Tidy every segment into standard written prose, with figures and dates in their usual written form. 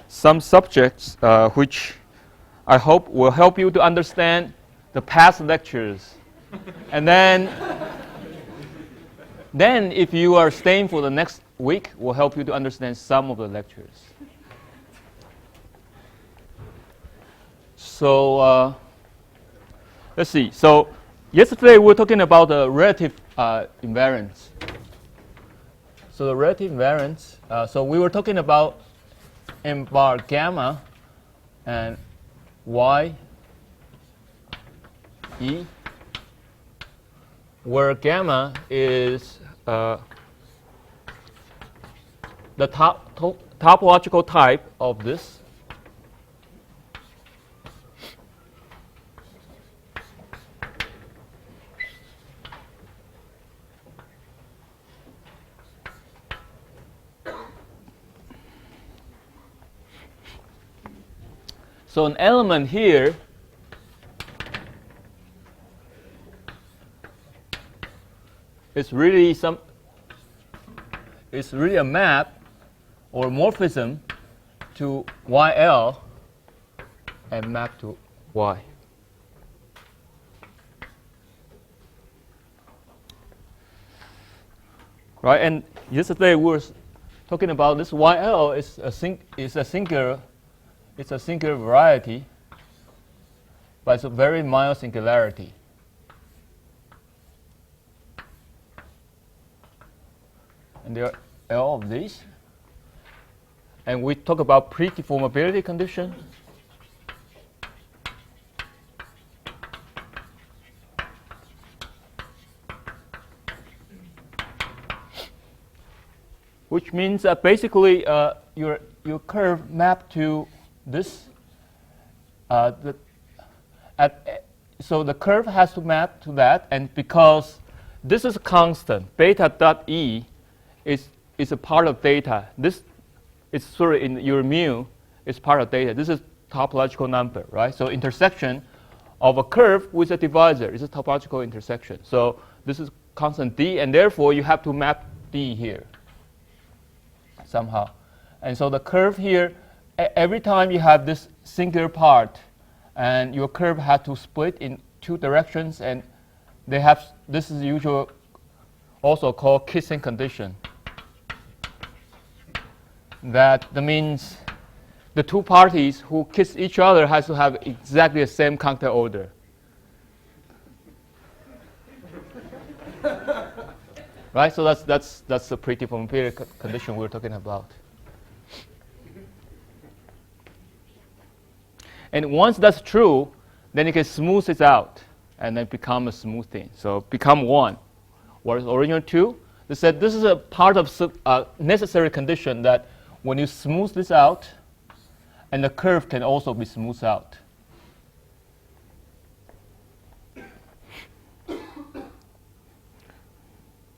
some subjects which I hope will help you to understand the past lectures. And then if you are staying for the next week, will help you to understand some of the lectures. So let's see. So yesterday we were talking about the relative invariance. So the relative invariance, so we were talking about m bar gamma and y e, where gamma is the topological type of this. So an element here is really a map or morphism to YL and map to Y. Right, and yesterday we were talking about this YL is a singular variety, but it's a very mild singularity. And there are all of these. And we talk about pre-deformability condition. Which means that basically your curve mapped to this. So the curve has to map to that, and because this is a constant, beta dot e is a part of data. This is sort of in your mu is part of data. This is topological number, right? So intersection of a curve with a divisor is a topological intersection. So this is constant d, and therefore you have to map d here somehow. And so the curve here, every time you have this singular part, and your curve had to split in two directions, and they have, this is usually also called kissing condition. That means the two parties who kiss each other has to have exactly the same contact order. Right? So that's the pre-deformability condition we're talking about. And once that's true, then you can smooth it out and then become a smooth thing. So become one. Whereas original two, they said this is a part of necessary condition that when you smooth this out, and the curve can also be smoothed out.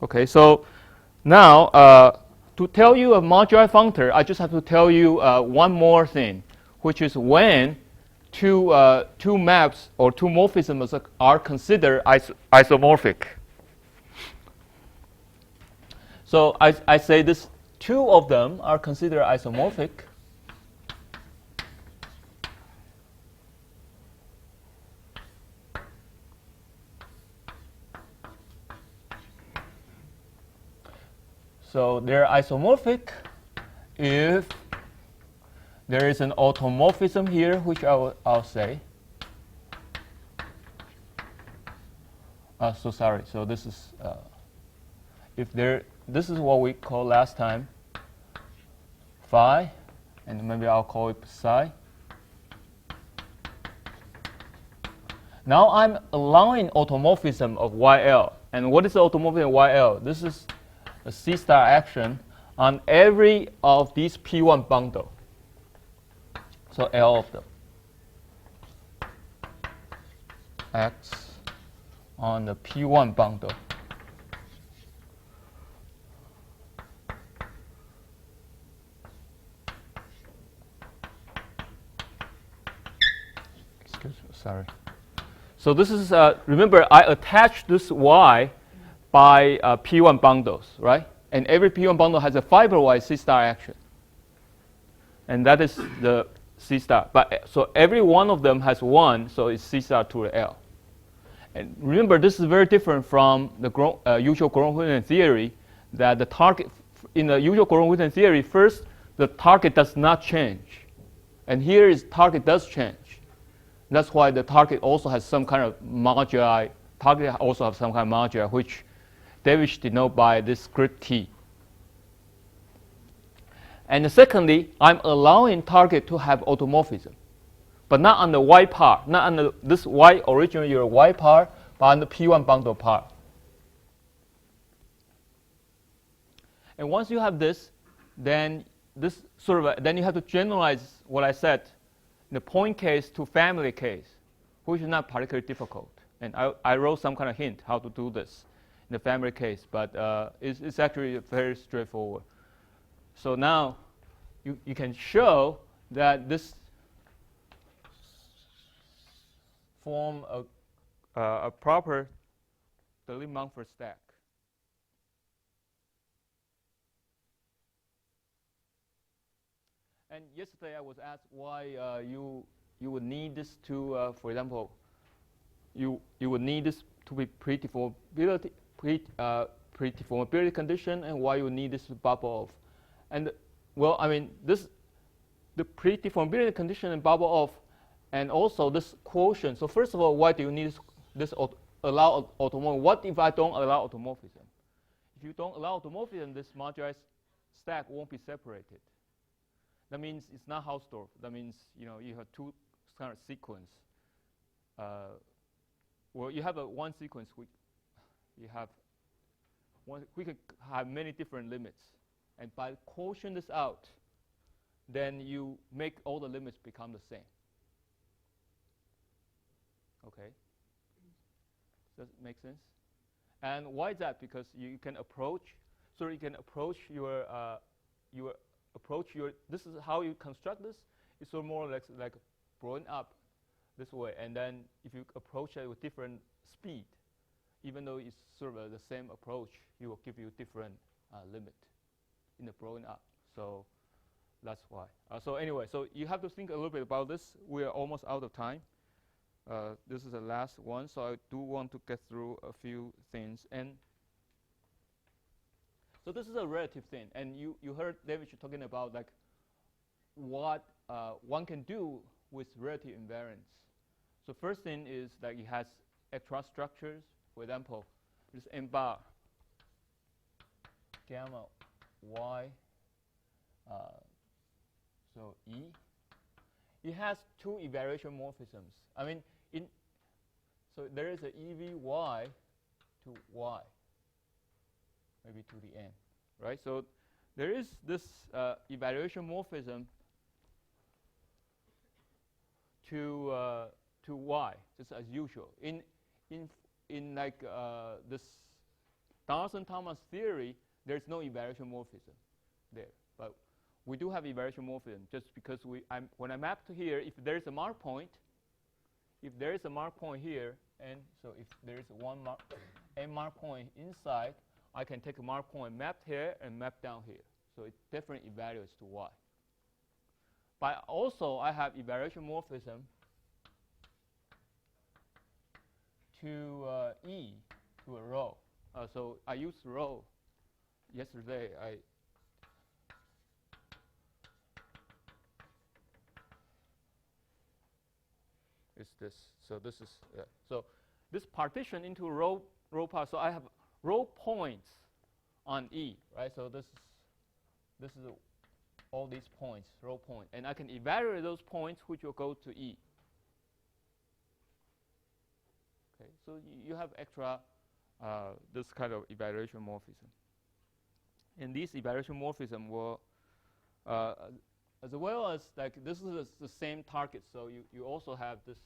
Okay, so now to tell you a moduli functor, I just have to tell you one more thing, which is when two maps or two morphisms are considered isomorphic. So I say this, two of them are considered isomorphic. So they're isomorphic if there is an automorphism here, which I'll say. So sorry. So this is if there. This is what we call last time phi, and maybe I'll call it psi. Now I'm allowing automorphism of YL. And what is the automorphism of YL? This is a C star action on every of these P1 bundle. So L of them. X on the P1 bundle. Excuse me, sorry. So this is, remember, I attached this Y by P1 bundles, right? And every P1 bundle has a fiber-wise C star action. and that is the C star. But so every one of them has 1, so it's C star to the L. And remember, this is very different from the usual Coulomb-Wheeler theory, that the target, in the usual Coulomb-Wheeler theory, first, the target does not change. And here is target does change. That's why the target also has some kind of moduli. Target also has some kind of moduli, which Davis denote by this script T. And secondly, I'm allowing target to have automorphism, but not on the Y part, not on the, this Y original your Y part, but on the P1 bundle part. And once you have this, then this sort of then you have to generalize what I said, the point case to family case, which is not particularly difficult. And I wrote some kind of hint how to do this in the family case, but it's actually very straightforward. So now you can show that this form a proper Deligne-Mumford stack. And yesterday I was asked why you would need this to, for example, you would need this to be predeformability condition, and why you need this to bubble off. And well, I mean, the predeformability condition and bubble off, and also this quotient. So first of all, why do you need this allow automorphism? What if I don't allow automorphism? If you don't allow automorphism, this moduli stack won't be separated. That means it's not Hausdorff. That means you have two kind of sequence. Well, you have one sequence. We can have many different limits, and by quotient this out, then you make all the limits become the same. Okay. Does it make sense? And why is that? Because you can approach. So you can approach your this is how you construct this. It's sort of more like growing up this way, and then if you approach it with different speed, even though it's sort of the same approach, it will give you different limit in the growing up. So that's why. So anyway, so you have to think a little bit about this. We are almost out of time. This is the last one, so I do want to get through a few things. And so this is a relative thing, and you heard David talking about like what one can do with relative invariance. So first thing is that it has extra structures. For example, this M bar gamma y. So E. It has two evaluation morphisms. I mean, so there is a EVY to Y, maybe to the N, right? So there is this evaluation morphism to Y, just as usual. In like this Donaldson-Thomas theory, there's no evaluation morphism there, but we do have evaluation morphism just because when I map to here, if there is a mark point, here, and so if there is a mark point inside, I can take a mark point mapped here and map down here. So it definitely evaluates to Y. But also I have evaluation morphism to E, to a row. So I used row yesterday. It's this. So this is so this partition into row part. So I have row points on E, right? So this is all these points, row point, and I can evaluate those points, which will go to E. Okay, so you have extra this kind of evaluation morphism, and these evaluation morphism will, as well as like this is the same target. So you also have this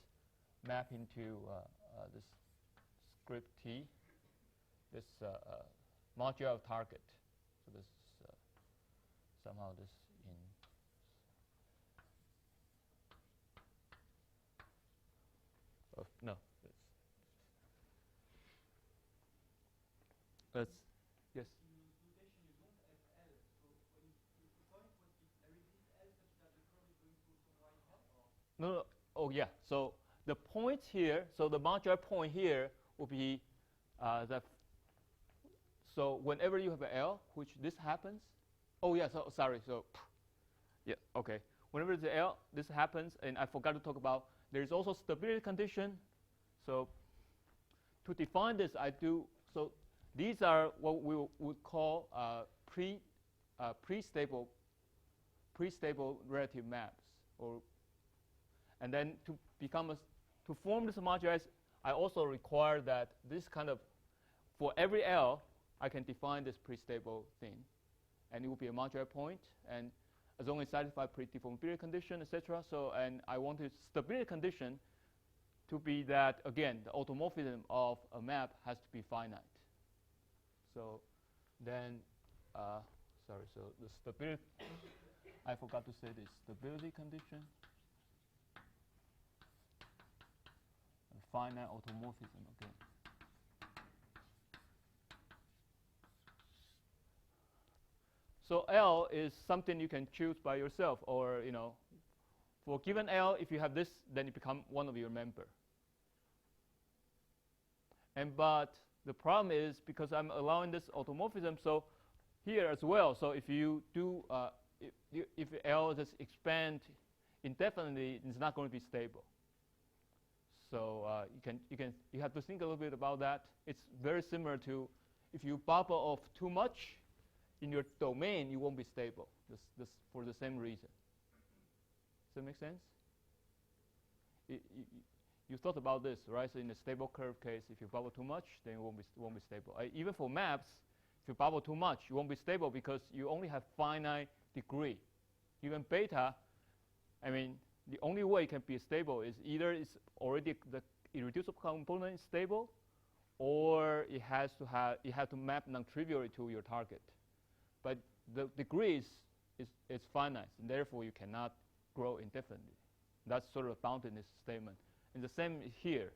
mapping to this script T, this module of target. So this somehow this in. No. Let's yes. No. Oh, yeah. So the point here, so the modular point here will be so whenever you have an L, which this happens. Oh, yeah. So sorry. So yeah. Okay. Whenever the L, this happens, and I forgot to talk about. There is also stability condition. So to define this, I do. So these are what we would call pre-stable relative maps, and then to form this moduli, I also require that this kind of, for every L, I can define this pre-stable thing, and it will be a modular point, and as long as it satisfies pre-deformability condition, etc. So, and I want the stability condition to be that, again, the automorphism of a map has to be finite. So then, sorry, so the stability, I forgot to say this, stability condition, and finite automorphism again. So L is something you can choose by yourself, or for given L, if you have this, then it becomes one of your member. But the problem is because I'm allowing this automorphism, so here as well. So if you do, if L just expand indefinitely, it's not going to be stable. So you have to think a little bit about that. It's very similar to if you bubble off too much in your domain, you won't be stable. This for the same reason. Does that make sense? You thought about this, right? So in the stable curve case, if you bubble too much, then it won't be stable. Even for maps, if you bubble too much, you won't be stable because you only have finite degree. Even beta, I mean, the only way it can be stable is either it's already the irreducible component is stable, or it has to map non-trivially to your target. But the degree is finite, and therefore you cannot grow indefinitely. That's sort of a boundedness statement. And the same here.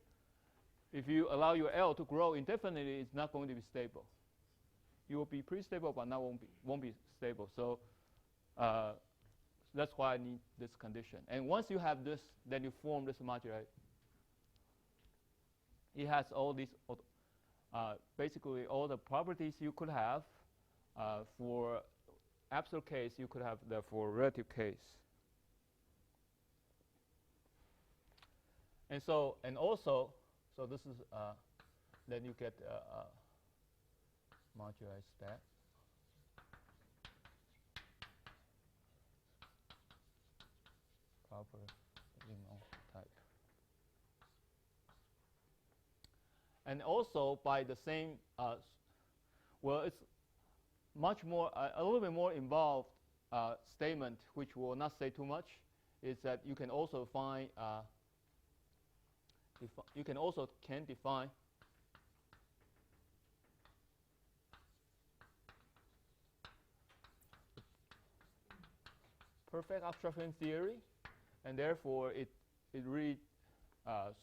If you allow your L to grow indefinitely, it's not going to be stable. You will be pretty stable, but not won't be stable. So that's why I need this condition. And once you have this, then you form this moduli. It has all these, basically all the properties you could have for absolute case. You could have that for relative case. And so, and also, so this is, then you get moduli stat. Proper type. And also by the same, well, it's much more, a little bit more involved statement, which will not say too much, is that you can also find, you can define perfect abstraction theory, and therefore it really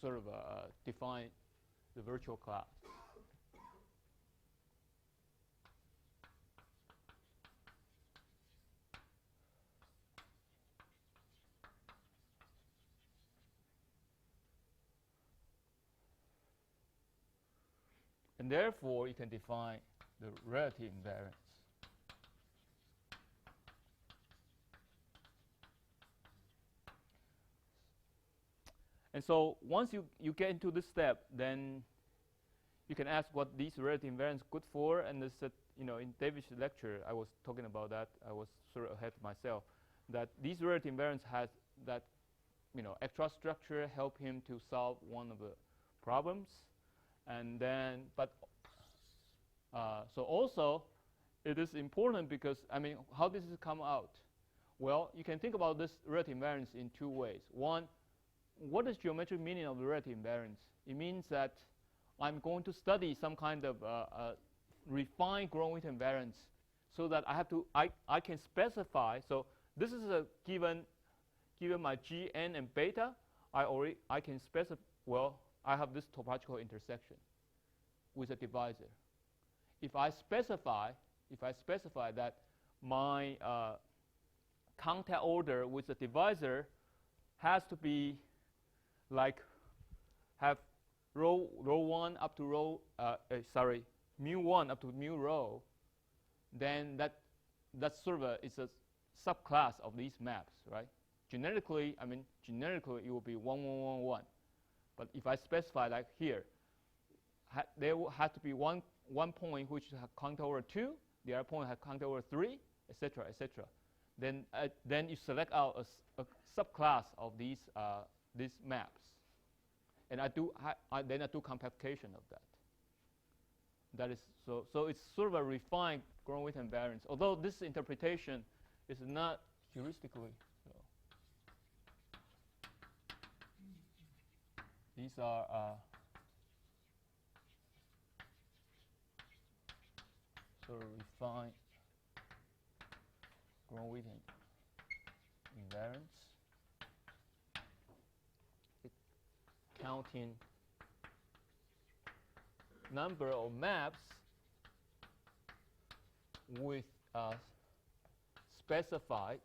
sort of define the virtual class. And therefore, you can define the relative invariance. And so once you get into this step, then you can ask what these relative invariance good for. And this, in David's lecture, I was talking about that. I was sort of ahead of myself. That these relative invariance has that, extra structure help him to solve one of the problems. And then, so also, it is important because, how does this come out? Well, you can think about this relative invariance in two ways. One, what is geometric meaning of the relative invariance? It means that I'm going to study some kind of refined growth invariance so that I can specify. So this is a given my G, N, and beta, I can specify, well, I have this topological intersection with a divisor. If I specify that my contact order with the divisor has to be like have row 1 up to row mu 1 up to mu row, then that server is a subclass of these maps, right? Generically it will be 1 1 1 1. But if I specify like here, there will have to be one point which has count over 2, the other point has count over 3, etc., etc. Then you select out a subclass of these maps, and I do compactation of that. That is so it's sort of a refined ground width and variance. Although this interpretation is not heuristically so. These are sort of refined ground width and invariance. Counting number of maps with specified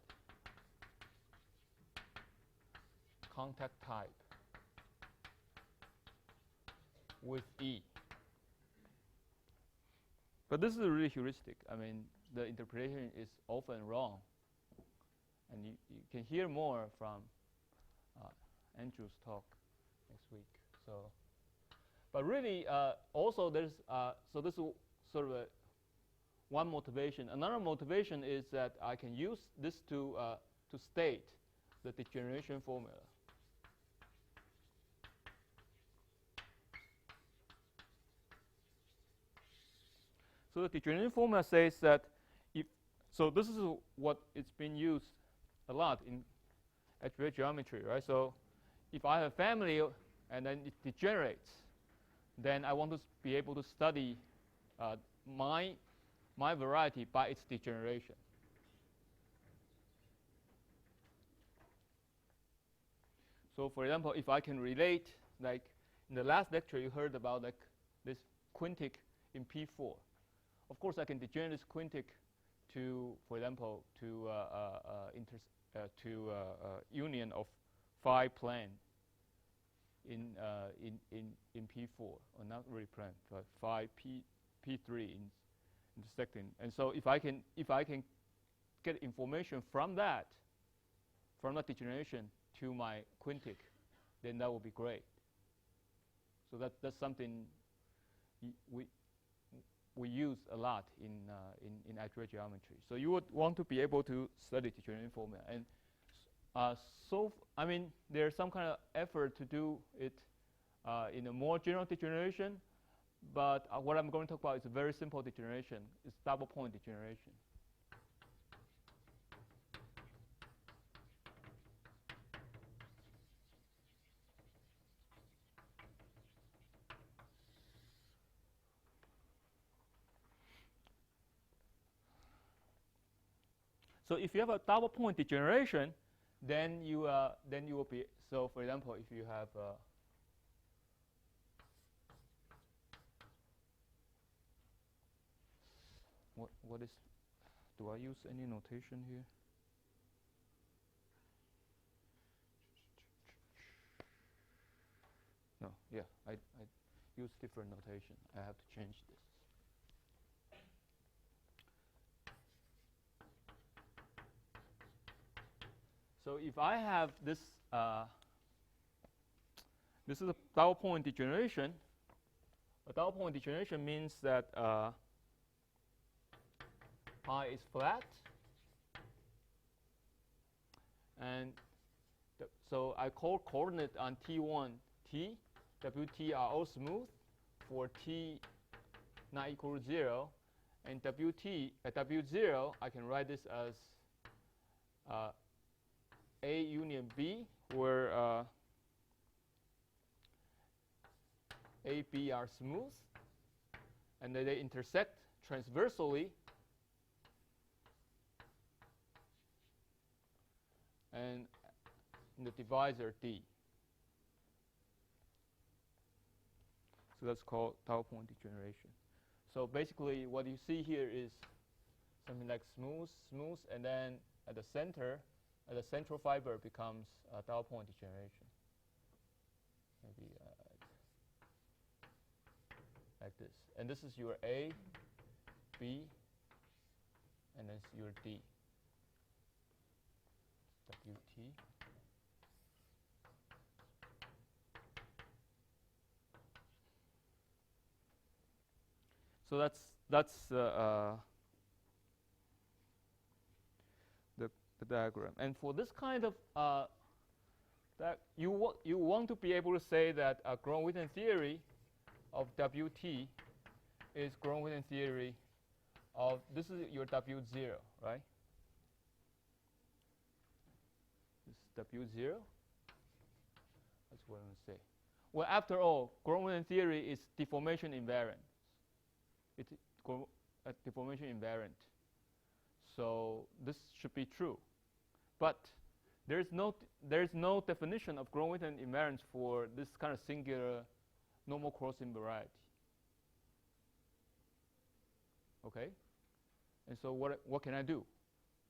contact type with E. But this is really heuristic. I mean, the interpretation is often wrong. And you can hear more from Andrew's talk next week. So, but really, also there's so this is sort of one motivation. Another motivation is that I can use this to state the degeneration formula. So the degeneration formula says that so this is what it's been used a lot in algebraic geometry, right? So if I have a family and then it degenerates, then I want to be able to study my variety by its degeneration. So for example, if I can relate, like in the last lecture you heard about like this quintic in P4. Of course, I can degenerate this quintic to, for example, to union of phi plane in P4, or not really plane, but phi P3 intersecting. And so if I can get information from that degeneration to my quintic, then that would be great. So that's something we use a lot in algebraic geometry. So you would want to be able to study degeneration formula. And I mean, there's some kind of effort to do it in a more general degeneration. But what I'm going to talk about is a very simple degeneration. It's double point degeneration. So if you have a double point degeneration, then you will be, so for example, if you have what is, do I use any notation here? No, yeah, I use different notation. I have to change this. So if I have this, this is a double point degeneration. A double point degeneration means that pi is flat, and so I call coordinate on T1, T, Wt are all smooth for T not equal to 0, and Wt at W0 I can write this as A union B, where A, B are smooth, and then they intersect transversally, and in the divisor D. So that's called double point degeneration. So basically what you see here is something like smooth, smooth, and then at the center the central fiber becomes a dot point degeneration. Maybe like this. And this is your A, B, and then your D. WT. So that's the diagram. And for this kind of that you want to be able to say that a Gromov-Witten theory of WT is Gromov-Witten theory of, this is your W0, right? This is W0. That's what I'm going to say. Well, after all, Gromov-Witten theory is deformation invariant. It's deformation invariant. So this should be true. But there is no definition of Gromov-Witten invariance for this kind of singular normal crossing variety. Okay? And so what can I do?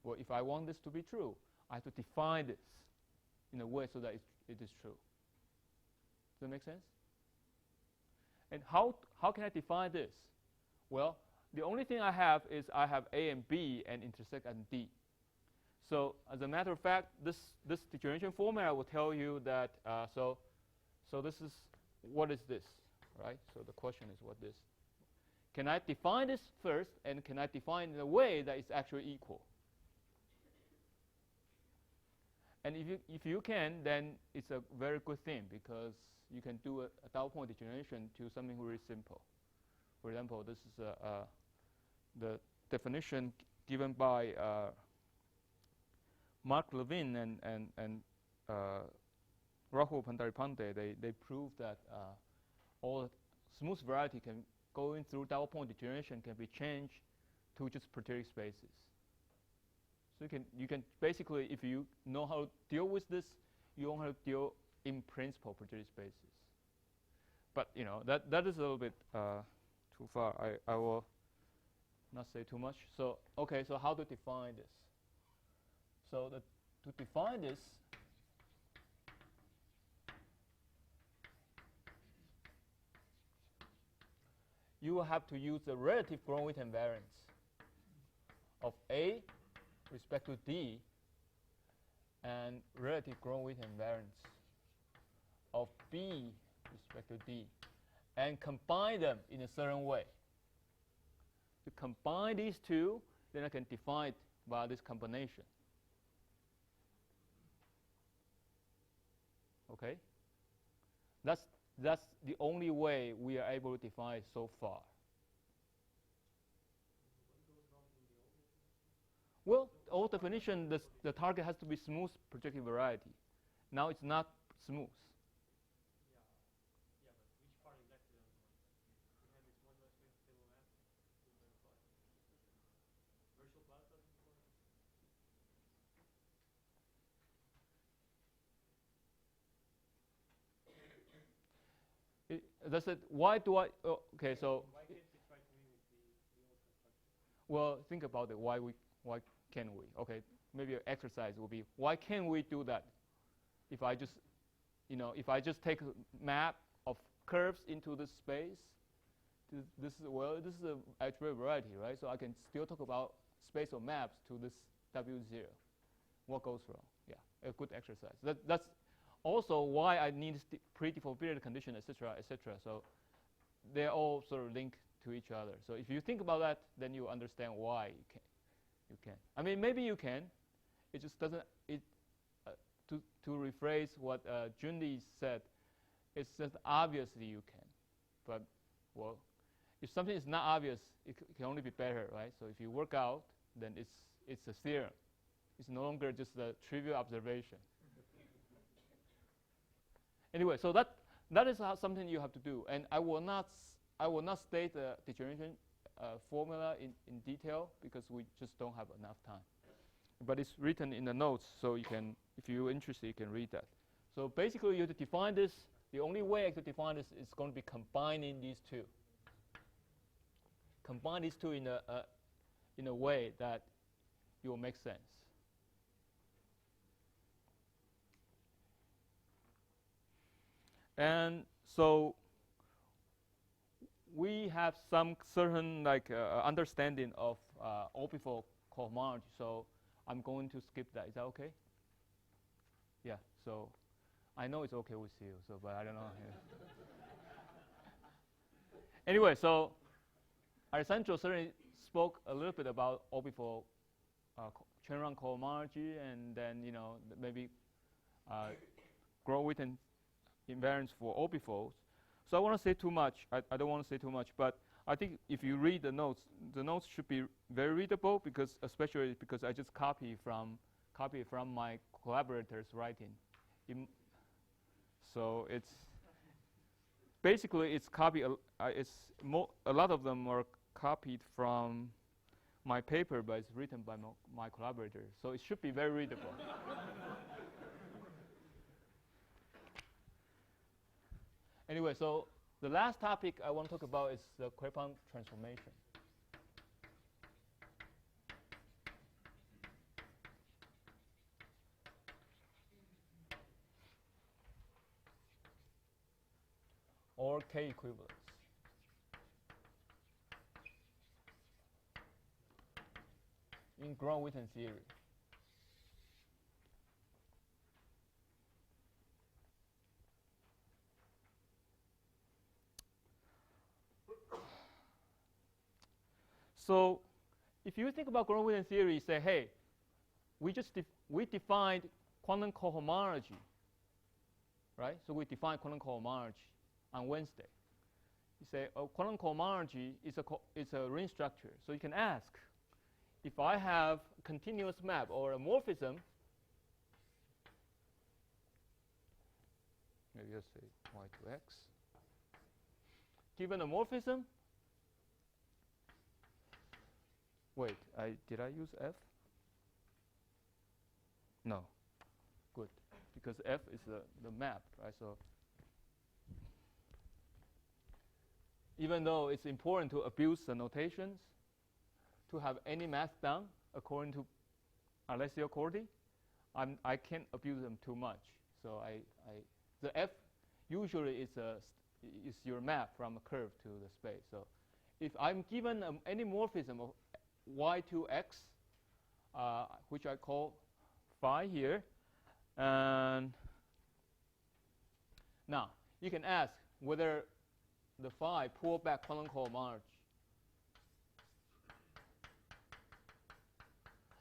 Well, if I want this to be true, I have to define this in a way so that it is true. Does that make sense? And how can I define this? Well, the only thing I have is I have A and B and intersect at D. So as a matter of fact, this degeneration formula will tell you that, so this is, what is this, right? So the question is what this. Can I define this first, and can I define it in a way that it's actually equal? And if you can, then it's a very good thing, because you can do a dot point degeneration to something very simple. For example, this is the definition given by Mark Levin and Rahul Pandaripante. They proved that all smooth variety can going through dot point degeneration can be changed to just Perteric spaces. So you can basically, if you know how to deal with this, you don't have to deal in principle Perteric spaces. But that is a little bit too far. I will not say too much. So okay, so how to define this? So to define this, you will have to use the relative Gromov-Witten variance of A respect to D and relative Gromov-Witten variance of B respect to D, and combine them in a certain way. To combine these two, then I can define it by this combination. Okay? That's the only way we are able to define it so far. Well, old definition, the target has to be smooth projective variety. Now it's not smooth. Yeah, but which part exactly does it? We have this modulus with table map to verify. Virtual class doesn't work. That's it. Why do I? Oh, okay, so. Why can't we try to mimic the old construction? Well, think about it. Why can't we? Okay, maybe an exercise will be, why can't we do that? If I just, if I just take a map of curves into this space, this is an algebraic variety, right? So I can still talk about space of maps to this W0. What goes wrong? Yeah, a good exercise. That's also why I need pre-deformability condition, etc., etc. So they're all sort of linked to each other. So if you think about that, then you understand why you can. I mean, maybe you can. It just doesn't. To rephrase what Junli said, it's just obviously you can. But well, if something is not obvious, it can only be better, right? So if you work out, then it's a theorem. It's no longer just a trivial observation. Anyway, so that is something you have to do, and I will not state the degeneration formula in detail because we just don't have enough time. But it's written in the notes, so you can, if you're interested, you can read that. So basically, you have to define this. The only way I could define this is going to be combining these two. Combine these two in a way that it will make sense. And so we have some certain understanding of orbifold cohomology. So I'm going to skip that. Is that okay? Yeah. So I know it's okay with you. So, but I don't know. Yeah. Anyway, so Alessandro certainly spoke a little bit about orbifold chain-run cohomology, and then maybe Grove-Witten invariance for orbifolds. So I want to say too much. I don't want to say too much, but I think if you read the notes should be very readable, because especially because I just copy from my collaborators' writing. So it's basically it's copy. It's a lot of them are copied from my paper, but it's written by my collaborators. So it should be very readable. Anyway, so the last topic I want to talk about is the Crepin transformation. Or K equivalence. In Grove-Witten theory. So if you think about Grove-Witten theory, you say, hey, we defined quantum cohomology, right? So we defined quantum cohomology on Wednesday. You say, oh, quantum cohomology is a ring structure. So you can ask, if I have a continuous map or a morphism, maybe just say y to x. Given a morphism, wait, did I use f? No. Good. Because f is the map, right? So even though it's important to abuse the notations, to have any math done according to Alessio Corti, I can't abuse them too much. So the f usually is your map from a curve to the space. So if I'm given any morphism of y to x, which I call phi here, and now you can ask whether the phi pull back quantum cohomology.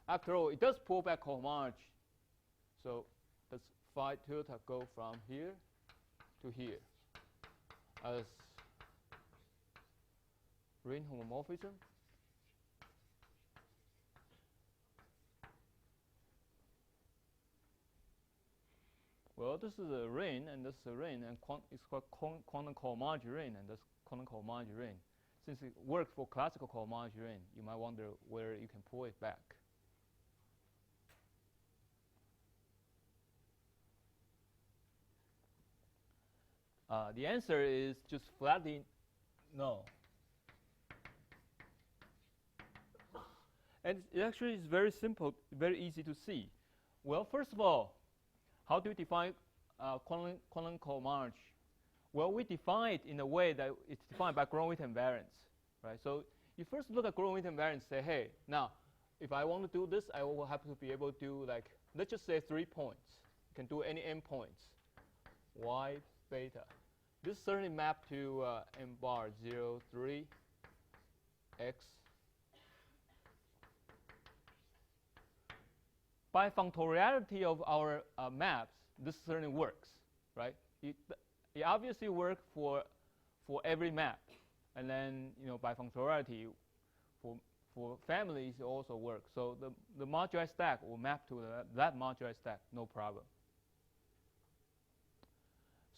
After all, it does pull back cohomology. So does phi tilde go from here to here as ring homomorphism? Well, this is a ring, and this is a ring, and it's called quantum cohomology ring, and this quantum cohomology ring. Since it works for classical cohomology ring, you might wonder where you can pull it back. The answer is just flatly no. And it actually is very simple, very easy to see. Well, first of all, how do you define quantum cohomology? Well, we define it in a way that it's defined by Grove-Witten variance, right? So you first look at Grove-Witten variance, say, hey, now, if I want to do this, I will have to be able to do, like, let's just say 3 points. You can do any n points, y, beta. This certainly mapped to m bar 0, 3, x. By functoriality of our maps, this certainly works, right? It obviously works for every map, and then by functoriality, for families it also works. So the moduli stack will map to that moduli stack, no problem.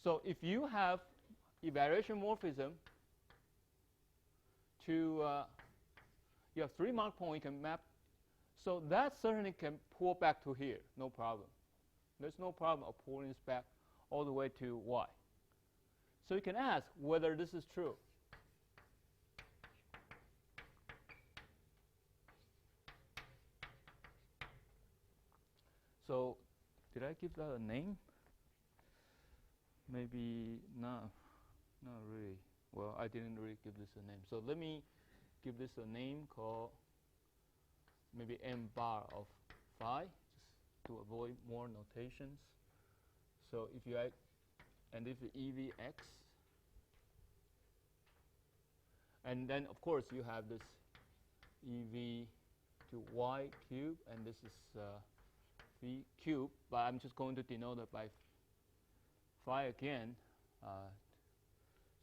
So if you have evaluation morphism to you have 3 mark points, you can map. So that certainly can pull back to here, no problem. There's no problem of pulling this back all the way to y. So you can ask whether this is true. So did I give that a name? maybe not really. Well, I didn't really give this a name. So let me give this a name called maybe m bar of phi, just to avoid more notations. So if you add, and if EVX, and then of course you have this EV to y cube, and this is v cube, but I'm just going to denote it by phi again.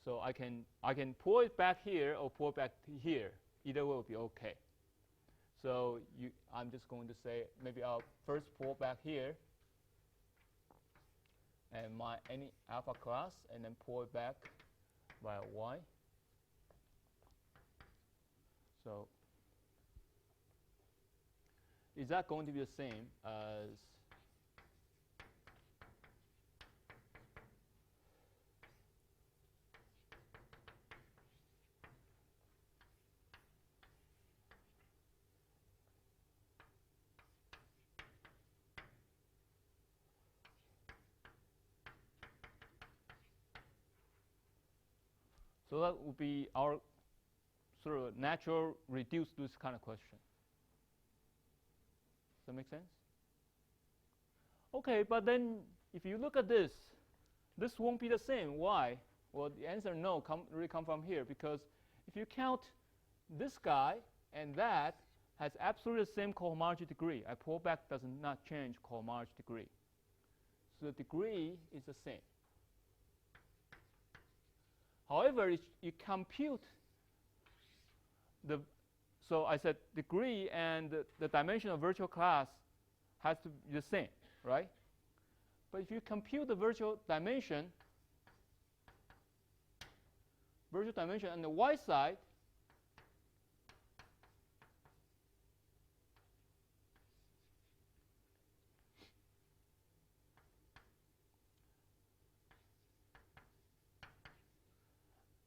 So I can pull it back here or pull it back here. Either way will be okay. So I'm just going to say maybe I'll first pull back here, and my any alpha class, and then pull it back by a y. So is that going to be the same as so that would be our sort of natural reduced to this kind of question. Does that make sense? Okay, but then if you look at this won't be the same. Why? Well, the answer no really come from here, because if you count this guy and that has absolutely the same cohomology degree. I pull back does not change cohomology degree. So the degree is the same. However, you compute so I said degree and the dimension of virtual class has to be the same, right? But if you compute the virtual dimension on the y side,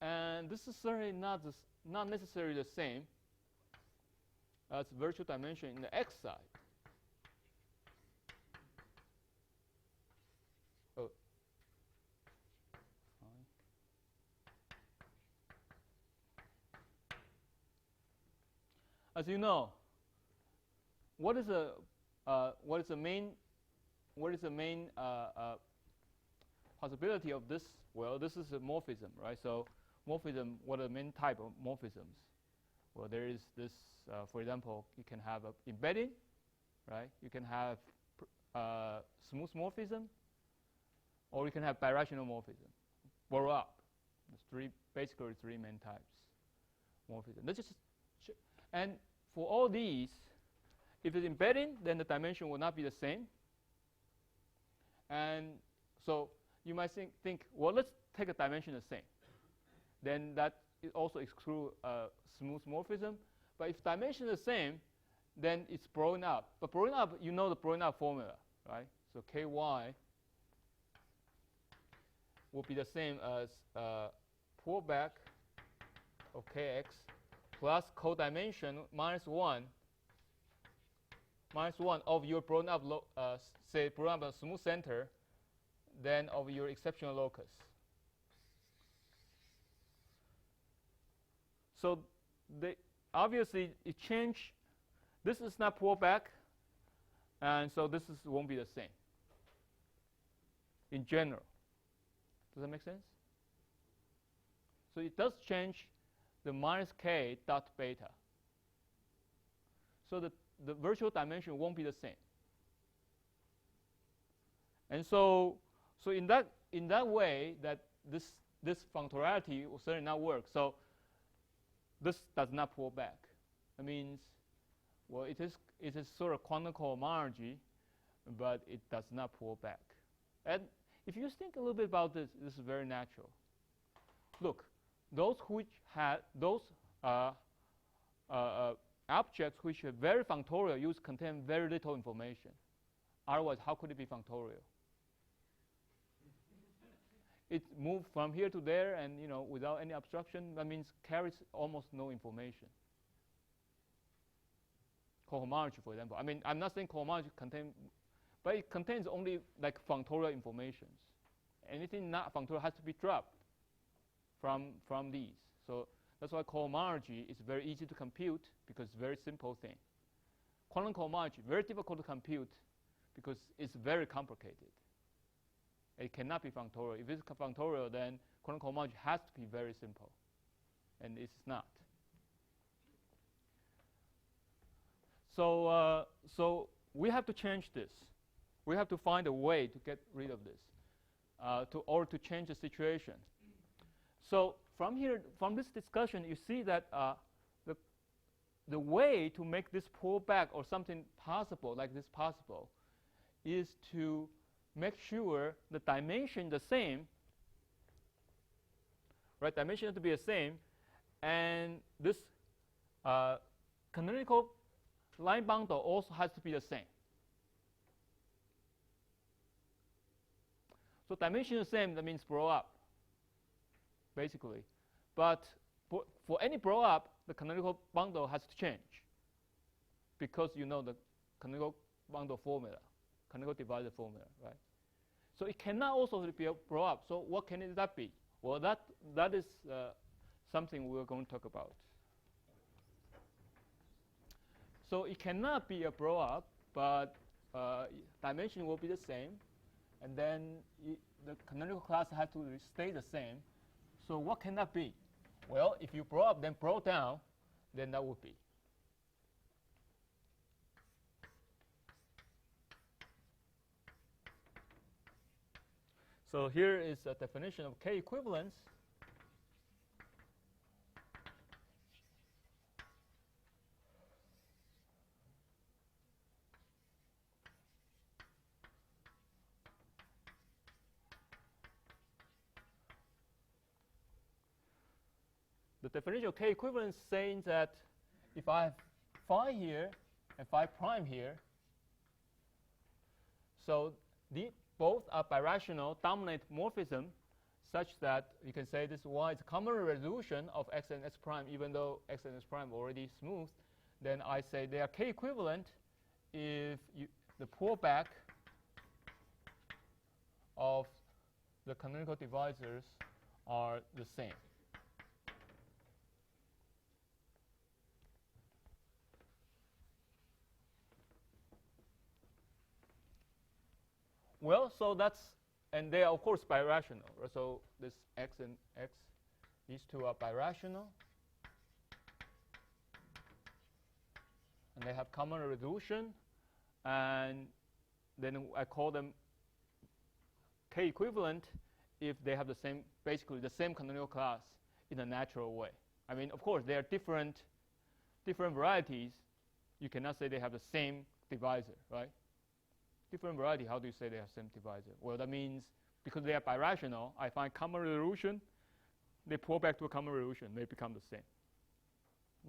and this is certainly not necessarily the same as virtual dimension in the x side. Oh, fine. As you know, what is the main possibility of this? Well, this is a morphism, right? So morphism, what are the main type of morphisms? Well, there is this, for example, you can have embedding, right? You can have smooth morphism, or you can have birational morphism. Borrow up. There's basically three main types morphism. Let's just and for all these, if it's embedding, then the dimension will not be the same. And so you might think, well, let's take a dimension the same. Then that it also excludes smooth morphism. But if dimension is the same, then it's broken up. But broken up, you know the broken up formula, right? So ky will be the same as pullback of kx plus codimension minus 1 of your broken up, say, broken up smooth center, then of your exceptional locus. So obviously it changed. This is not pullback, and so this won't be the same in general. Does that make sense? So it does change the minus k dot beta. So the virtual dimension won't be the same. And so in that way, that this functoriality will certainly not work. So this does not pull back. That means, well, it is sort of quantum cohomology, but it does not pull back. And if you think a little bit about this, this is very natural. Look, those which had those objects which are very functorial contain very little information. Otherwise, how could it be functorial? It moved from here to there, and without any obstruction. That means carries almost no information. Cohomology, for example. I mean, I'm not saying cohomology contains, but it contains only like functorial informations. Anything not functorial has to be dropped from these. So that's why cohomology is very easy to compute because it's a very simple thing. Quantum cohomology, very difficult to compute because it's very complicated. It cannot be functorial. If it's functorial, then quantum cohomology has to be very simple, and it's not. So we have to change this. We have to find a way to get rid of this, or to change the situation. So from here, from this discussion, you see that the way to make this pull back or something possible, like this possible, is to make sure the dimension the same, right? Dimension has to be the same, and this canonical line bundle also has to be the same. So dimension the same, that means blow up, basically. But for any blow up, the canonical bundle has to change because you know the canonical bundle formula, canonical divisor formula, right? So it cannot also be a blow up. So what can that be? Well, that is something we're going to talk about. So it cannot be a blow up, but dimension will be the same, and then the canonical class has to stay the same. So what can that be? Well, if you blow up, then blow down, then that would be. So here is a definition of K equivalence. The definition of K equivalence saying that if I have phi here and phi prime here, so both are birational dominant morphism such that you can say this Y is a common resolution of X and S prime, even though X and S prime are already smooth, then I say they are K equivalent if the pullback of the canonical divisors are the same. Well, so that's, and they are of course birational. Right? So this X and X, these two are birational, and they have common resolution, and then I call them K equivalent if they have the same, basically the same canonical class in a natural way. I mean, of course, they are different varieties. You cannot say they have the same divisor, right? Different variety, how do you say they have same divisor? Well, that means because they are birational, I find common resolution, they pull back to a common resolution, they become the same.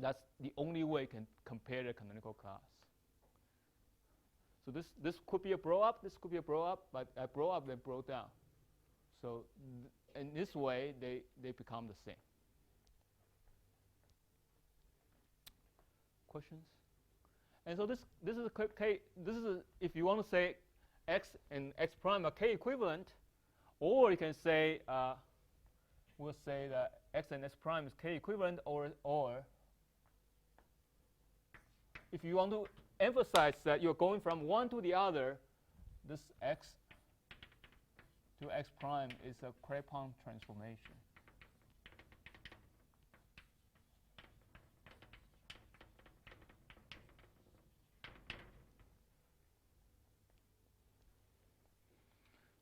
That's the only way you can compare the canonical class. So this could be a blow up, this could be a blow up, but I blow up, then blow down. So in this way, they become the same. Questions? And so this is a K. This is if you want to say X and X prime are K equivalent, or you can say we'll say that X and S prime is K equivalent, or if you want to emphasize that you're going from one to the other, this X to X prime is a Crepin transformation.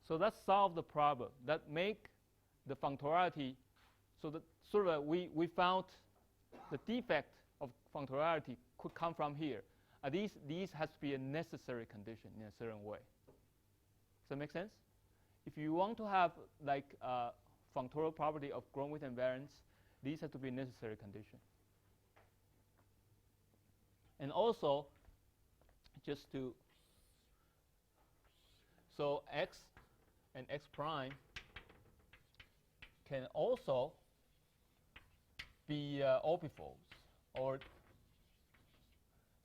So that solves the problem. That make the functoriality. So that sort of we found the defect of functoriality could come from here. These has to be a necessary condition in a certain way. Does that make sense? If you want to have like a functorial property of grown width and variance, these have to be a necessary condition. And also, just to so X and X prime can also be orbifolds or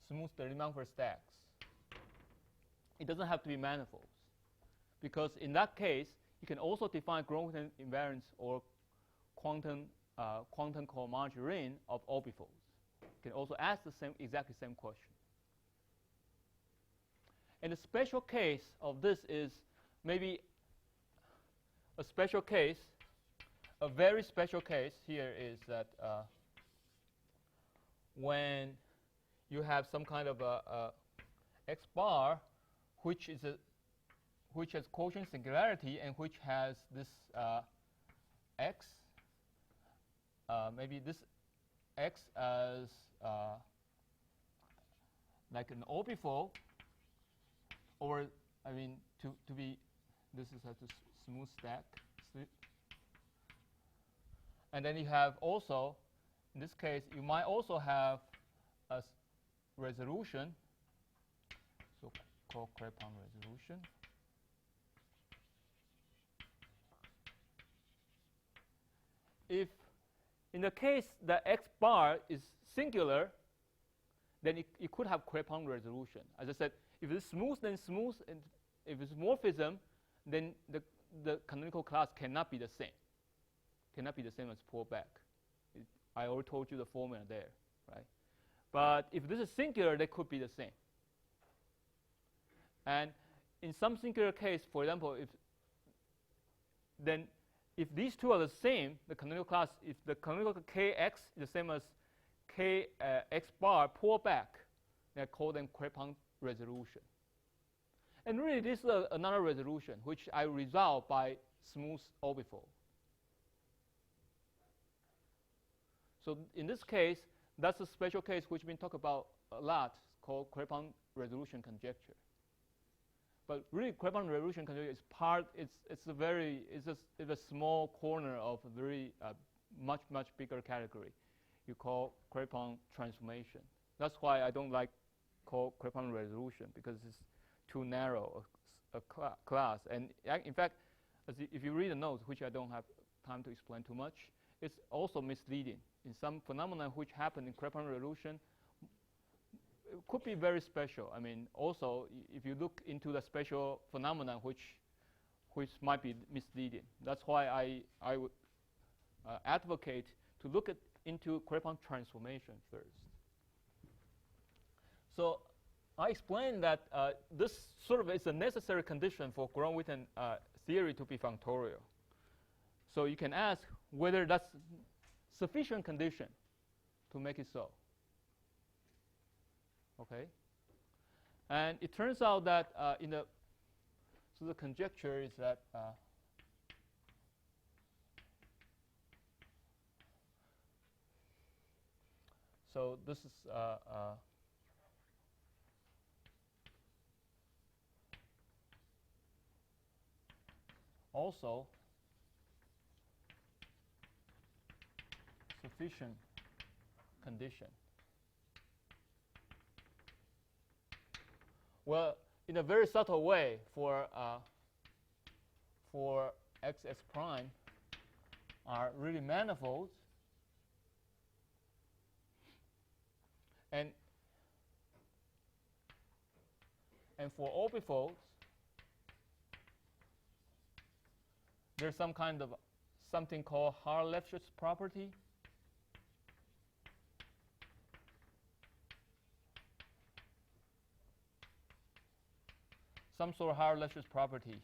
smooth Riemann stacks. It doesn't have to be manifolds, because in that case you can also define Gromov invariance or quantum comarginal of orbifolds. You can also ask the exactly same question. And the special case of this is maybe a special case, a very special case here is that when you have some kind of a x bar which has quotient singularity and which has this x, maybe this x as like an orbifold, or I mean to be, this is as a smooth stack slip. And then you have also, in this case, you might also have a resolution, so called Crepin resolution. If in the case that x bar is singular, then it could have Crepin resolution. As I said, if it's smooth, then smooth, and if it's morphism, then the canonical class cannot be the same. Cannot be the same as pullback. I already told you the formula there, right? But if this is singular, they could be the same. And in some singular case, for example, if these two are the same, the canonical class, if the canonical kx is the same as x bar pullback, they call them Crepin resolution. And really, this is another resolution which I resolve by smooth orbifold. So in this case, that's a special case which we talk about a lot, called Crepin resolution conjecture. But really, Crepin resolution conjecture is it's a small corner of a very much bigger category. You call Crepin transformation. That's why I don't like call Crepin resolution, because it's too narrow a class. And in fact, if you read the notes, which I don't have time to explain too much, it's also misleading. In some phenomena which happen in Crepin resolution, it could be very special. I mean, also, if you look into the special phenomena which might be misleading. That's why I would advocate to look into Crepin transformation first. So I explained that this sort of is a necessary condition for Gromov theory to be functorial. So you can ask whether that's sufficient condition to make it so. Okay, and it turns out that so the conjecture is that so this is also sufficient condition. Well, in a very subtle way, for xs prime are really manifolds, and for orbifolds, there's some kind of something called Harlefsch's property. Some sort of Harlefsch's property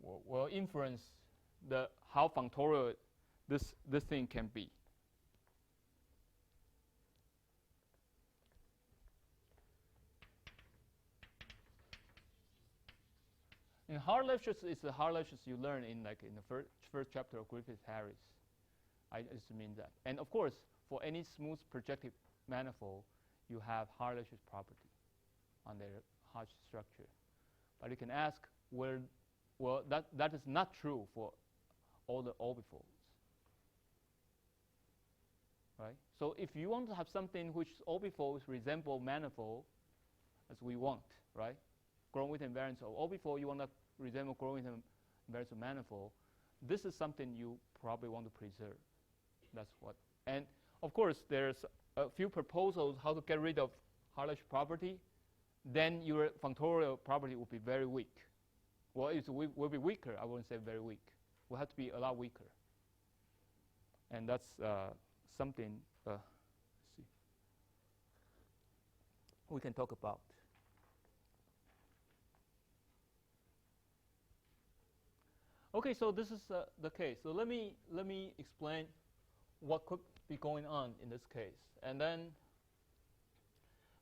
will influence how functorial this thing can be. And Harlefsch's is the Harlefsch's you learn in the first chapter of Griffith-Harris. I just mean that. And of course, for any smooth projective manifold, you have Harlefsch's property on their Hodge structure. But you can ask well, that is not true for all the orbifolds. Right? So if you want to have something which orbifolds resemble manifold, as we want, right? Gromov invariance of orbifold, you want to resemble Gromov invariance of manifold. This is something you probably want to preserve. That's what. And of course, there's a few proposals how to get rid of Harlefsch property. then your functorial property will be very weak. Well, it will be weaker. I wouldn't say very weak. It will have to be a lot weaker. And that's something let's see, we can talk about. Okay, so this is the case. So let me explain what could be going on in this case, and then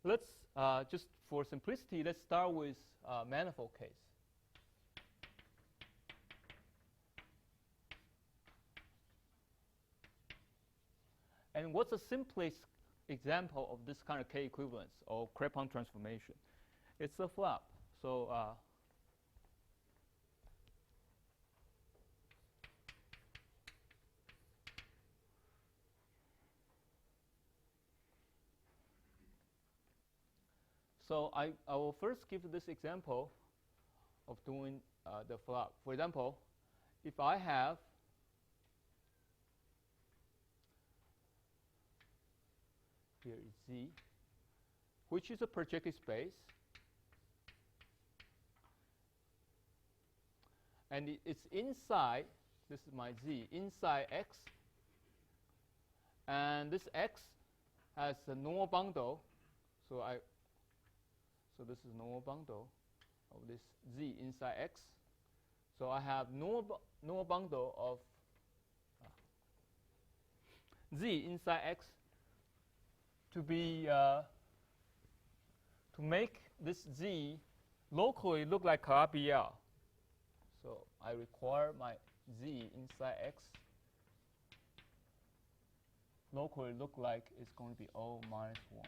let's just for simplicity, let's start with manifold case. And what's the simplest example of this kind of K equivalence or Crepon transformation? It's a flap. So so I will first give this example of doing the flap. For example, if I have here is Z, which is a projective space, and it's inside, this is my Z, inside X, and this X has a normal bundle, so this is normal bundle of this Z inside X. So I have normal bundle of Z inside X to be to make this Z locally look like RBL. So I require my Z inside X locally look like it's going to be O minus 1.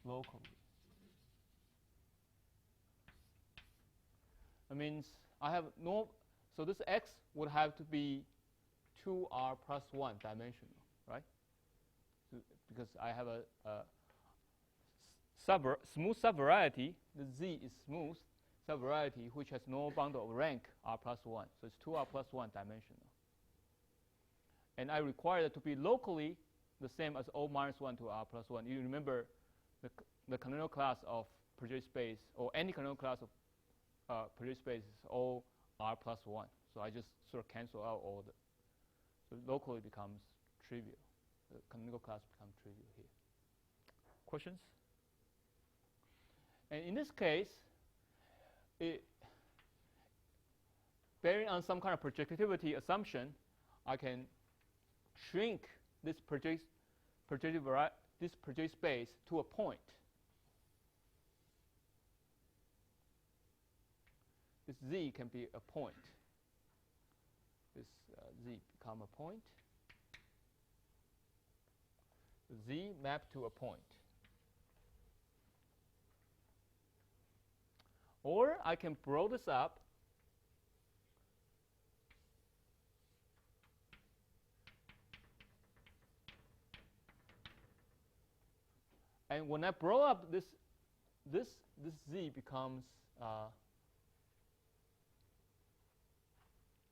Locally. That means I have no, so this X would have to be 2R plus 1 dimensional, right? So because I have a smooth subvariety, the Z is smooth subvariety which has no bundle of rank R plus 1. So it's 2R plus 1 dimensional. And I require it to be locally the same as O minus 1 to R plus 1. You remember the canonical class of projective space, or any canonical class of projective space is all R plus 1. So I just sort of cancel out all the, so locally becomes trivial. The canonical class becomes trivial here. Questions? And in this case, bearing on some kind of projectivity assumption, I can shrink this projective space to a point. This Z can be a point. This Z become a point. Z mapped to a point. Or I can blow this up and when I blow up this Z becomes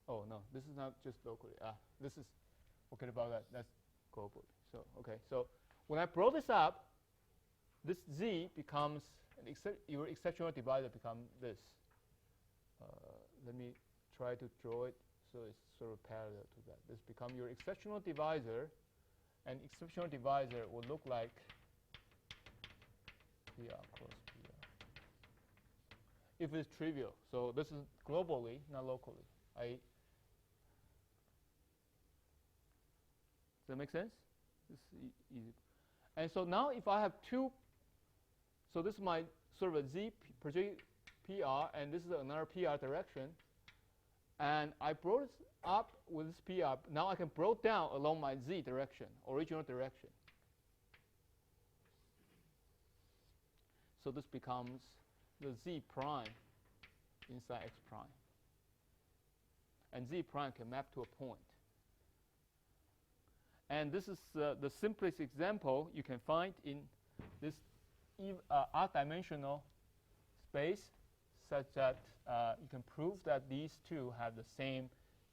oh no, this is not just locally. This is forget about that. That's globally. So okay, so when I blow this up, this Z becomes your exceptional divisor becomes this. Let me try to draw it so it's sort of parallel to that. This becomes your exceptional divisor, and exceptional divisor will look like PR cross PR. If it's trivial, so this is globally, not locally. Does that make sense? This is easy. And so now if I have two, so this is my sort of a Z project PR, and this is another PR direction. And I brought this up with this PR. Now I can brought down along my Z direction, original direction. So this becomes the Z prime inside X prime. And Z prime can map to a point. And this is the simplest example you can find in this R-dimensional space, such that you can prove that these two have the same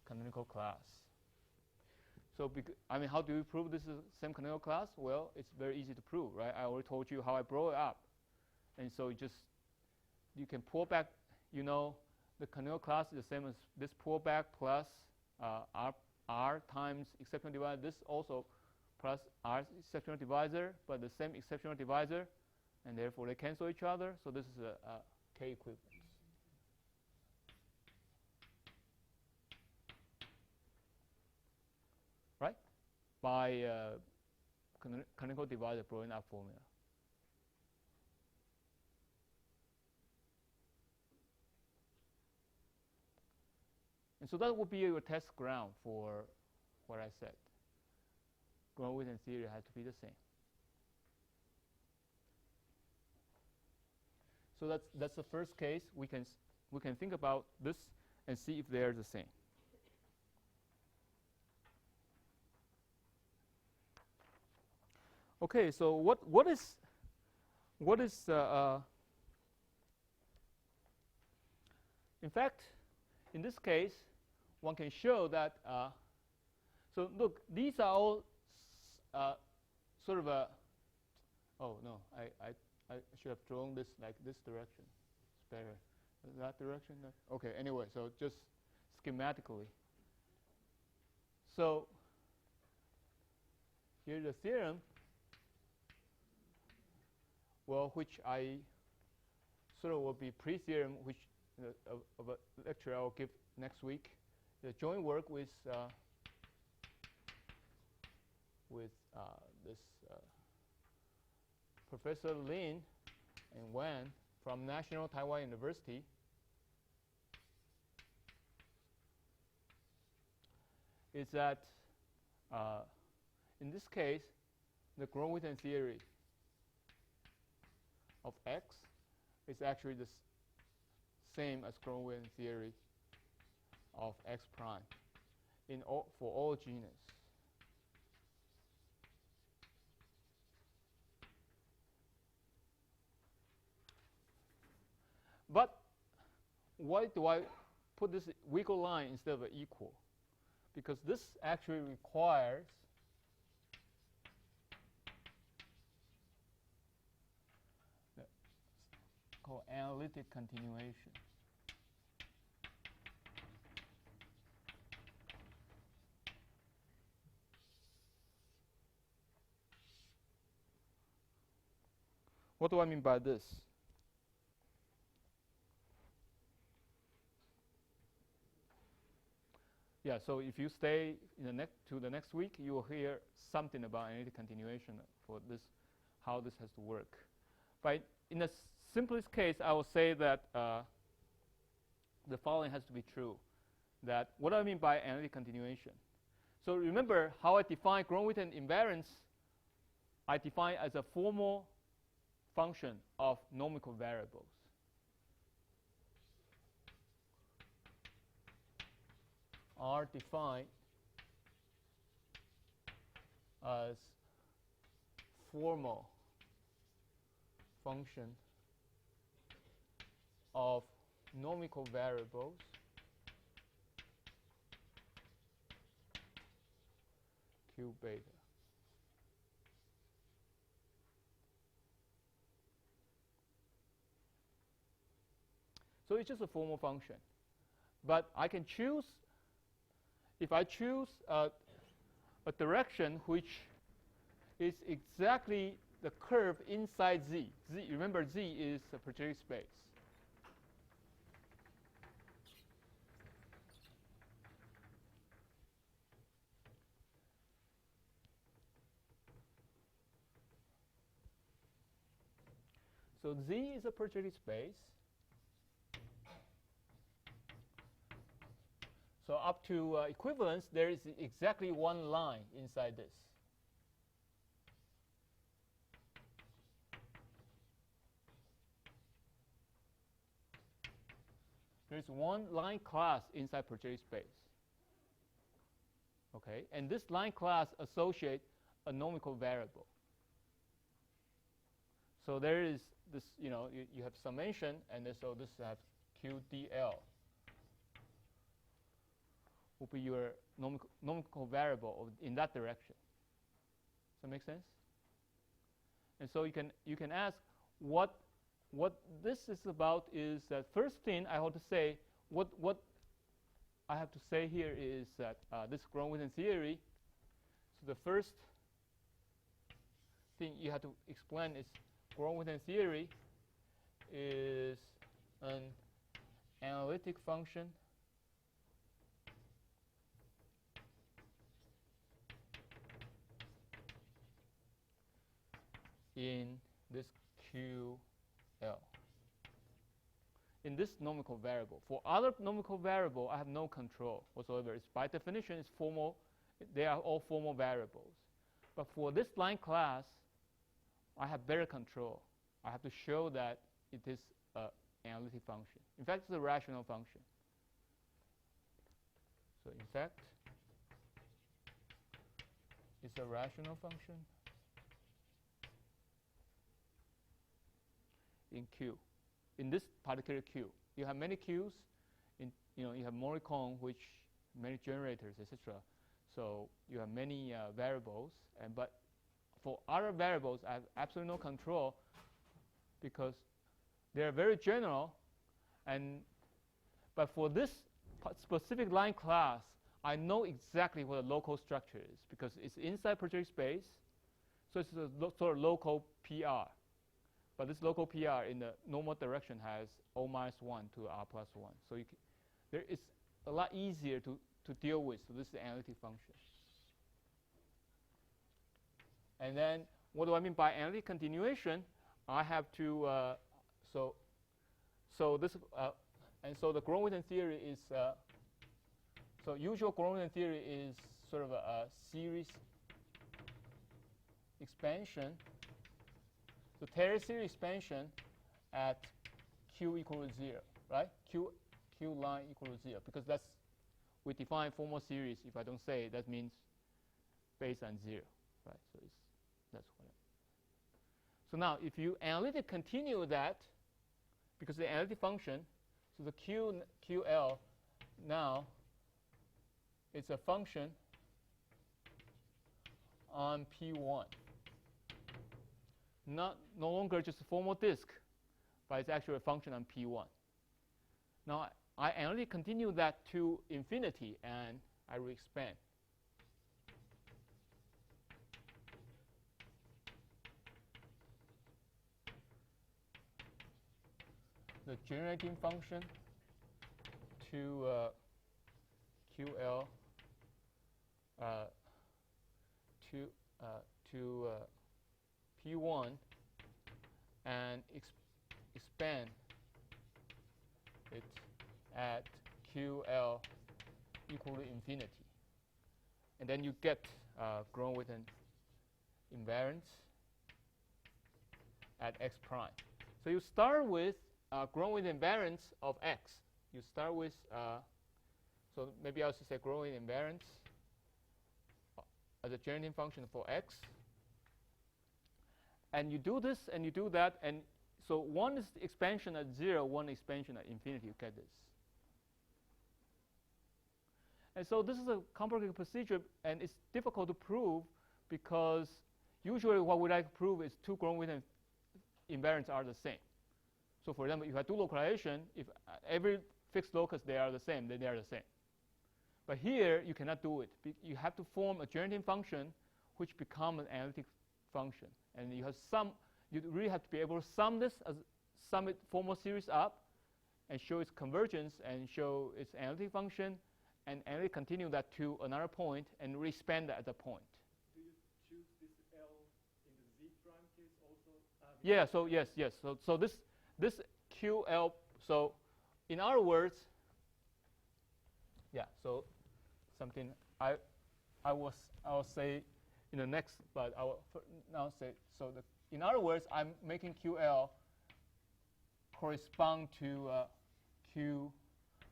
canonical class. So, I mean, how do we prove this is the same canonical class? Well, it's very easy to prove, right? I already told you how I brought it up. And so you can pull back, the canonical class is the same as this pullback plus R times exceptional divisor. This also plus R exceptional divisor, but the same exceptional divisor, and therefore they cancel each other. So this is a K equivalence. Right? By canonical divisor blowing up formula. And so that would be your test ground for what I said. Ground width and theory has to be the same. So that's the first case. We can think about this and see if they are the same. Okay, so what is in fact, in this case, one can show that. So look, these are all sort of a. Oh no, I should have drawn this like this direction. It's better. That direction. No? Okay. Anyway, so just schematically. So here's the theorem. Well, which I sort of will be pre-theorem, which of a lecture I will give next week. The joint work with this Professor Lin and Wan from National Taiwan University. Is that in this case, the Gromwithan theory of X is actually the same as Gromwithan theory of X prime for all genus. But why do I put this wiggle line instead of equal? Because this actually requires called analytic continuation. What do I mean by this? Yeah, so if you stay to the next week, you will hear something about analytic continuation for this, how this has to work. But in the simplest case, I will say that the following has to be true. That what do I mean by analytic continuation? So remember how I define Gromwithan invariance. I define as a formal function of nomical variables. Are defined as formal function of nomical variables Q beta. So it's just a formal function. But I can choose, if I choose a direction which is exactly the curve inside Z. Remember, Z is a projective space. So Z is a projective space. So up to equivalence, there is exactly one line inside this. There is one line class inside projective space. Okay, and this line class associates a nomical variable. So there is this, you have summation, and so this has QDL will be your numerical variable in that direction. Does that make sense? And so you can ask what this is about is that first thing I have to say, what I have to say here is that this Gromit theory. So the first thing you have to explain is Gromit theory is an analytic function in this QL. In this numerical variable. For other numerical variable, I have no control whatsoever. It's by definition, it's formal. They are all formal variables. But for this line class, I have better control. I have to show that it is an analytic function. In fact, it's a rational function. So in fact, it's a rational function in Q. In this particular Q, you have many Qs. You have Morricone, which many generators, etc. So you have many variables, but for other variables, I have absolutely no control because they are very general. But for this specific line class, I know exactly what the local structure is because it's inside project space. So it's a sort of local PR. But this local PR in the normal direction has O-1 to R+1. So there is a lot easier to deal with. So this is the analytic function. And then what do I mean by analytic continuation? I have to so this and so the Gromit theory is so usual Gromit theory is sort of a series expansion. So Taylor series expansion at Q equal to 0, right? Q line equal to 0 because that's we define formal series. If I don't say it, that means based on 0, right? So that's what. So now, if you analytically continue that, because the analytic function, so the QL now it's a function on P1. No longer just a formal disk, but it's actually a function on P1. Now, I analytically continue that to infinity, and I will expand. The generating function to QL to P1 and expand it at QL equal to infinity. And then you get Gromit invariance at x prime. So you start with Gromit invariance of x. You start with, so maybe I'll just say Gromit invariance as a generating function for x. And you do this and you do that. And so one is the expansion at 0, one expansion at infinity. You get this. And so this is a complicated procedure, and it's difficult to prove because usually what we like to prove is two Gromit invariants are the same. So for example, if I do localization, if every fixed locus they are the same, then they are the same. But here you cannot do it. You have to form a generating function which becomes an analytic function. And you have you really have to be able to sum this, sum it formal series up, and show its convergence and show its analytic function, and analytically continue that to another point and re-expand that at the point. Do you choose this L in the Z prime case also? Yeah. So yes. So this QL. So in other words, yeah. So something I'll say in the next, but I will now say so. In other words, I'm making QL correspond to Q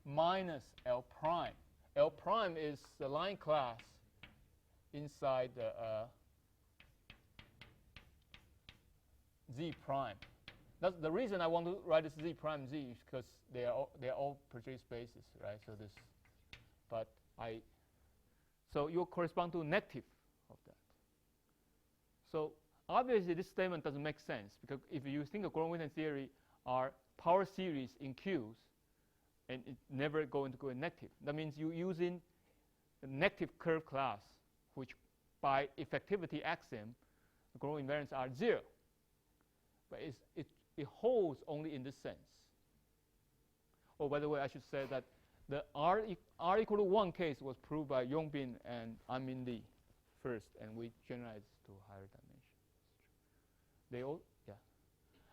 minus L prime. L prime is the line class inside the Z prime. That's the reason I want to write this Z prime Z is because they are all project spaces, right? So this, but So you correspond to negative of that. So obviously this statement doesn't make sense, because if you think of Gromov-Witten theory are power series in Qs, and it never going to go negative. That means you're using a negative curve class, which by effectivity axiom, the Gromov invariants are 0. But it holds only in this sense. Oh, by the way, I should say that the R equal to 1 case was proved by Yongbin and Anmin Lee first, and we generalized to higher dimension. They all, yeah.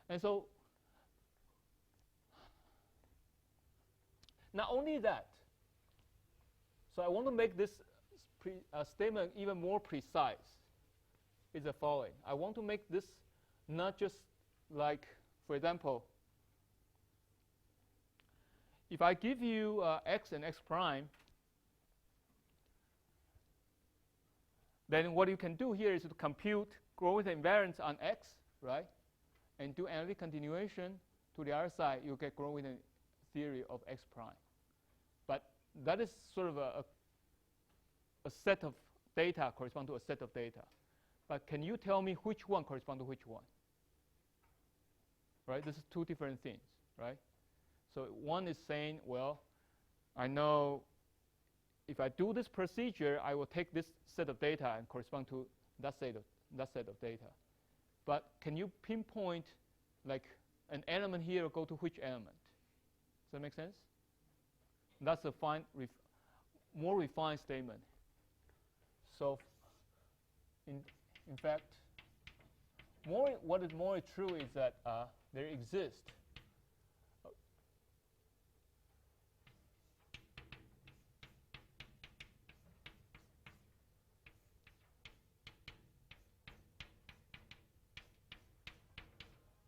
And so, not only that, so I want to make this statement even more precise, is the following. I want to make this not just like, for example, if I give you x and x prime, then what you can do here is to compute Gromov-Witten invariance on x, right? And do analytic continuation to the other side, you get Gromov-Witten theory of x prime. But that is sort of a set of data correspond to a set of data. But can you tell me which one correspond to which one? Right? This is two different things, right? So one is saying, well, I know if I do this procedure, I will take this set of data and correspond to that set of data. But can you pinpoint, like, an element here will go to which element? Does that make sense? That's a more refined statement. So, in fact, what is more true is that there exists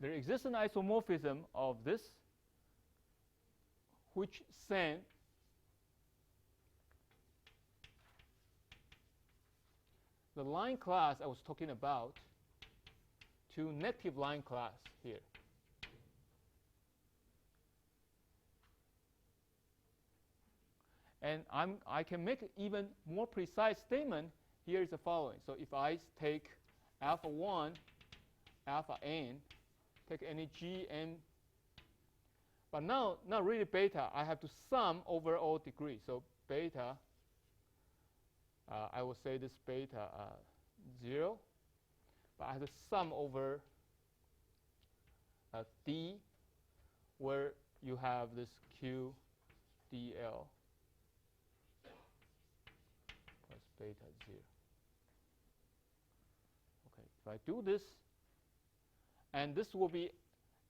an isomorphism of this, which send the line class I was talking about to negative line class here. And I can make an even more precise statement. Here is the following. So if I take alpha 1, alpha n, take any g n, but now not really beta, I have to sum over all degrees. So beta, I will say this beta 0, but I have to sum over d, where you have this q dl plus beta 0. Okay, if I do this, and this will be,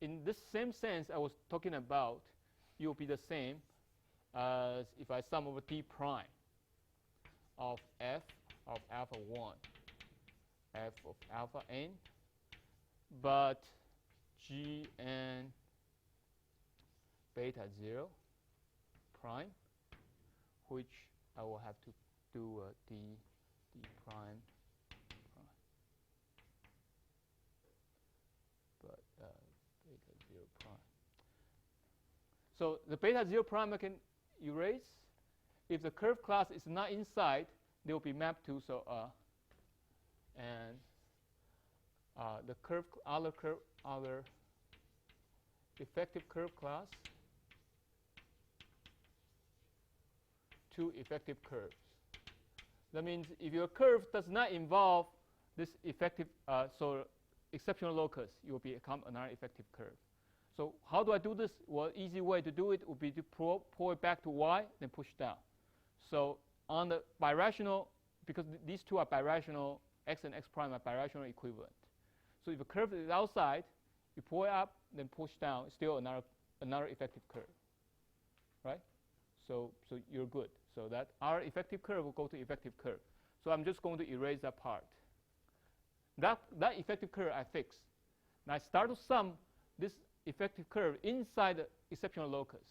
in this same sense I was talking about, it will be the same as if I sum over d prime of f of alpha 1, f of alpha n, but g n beta 0 prime, which I will have to do d prime, but beta 0 prime. So the beta 0 prime I can erase. If the curve class is not inside, they will be mapped to, so and the other effective curve class to effective curves. That means if your curve does not involve this effective, so exceptional locus, it will become another effective curve. So how do I do this? Well, easy way to do it would be to pull it back to y, then push down. So on the birational, because these two are birational, x and x prime are birational equivalent. So if a curve is outside, you pull it up, then push down, it's still another effective curve, right? So you're good. So that our effective curve will go to effective curve. So I'm just going to erase that part. That effective curve I fix. Now I start to sum this effective curve inside the exceptional locus.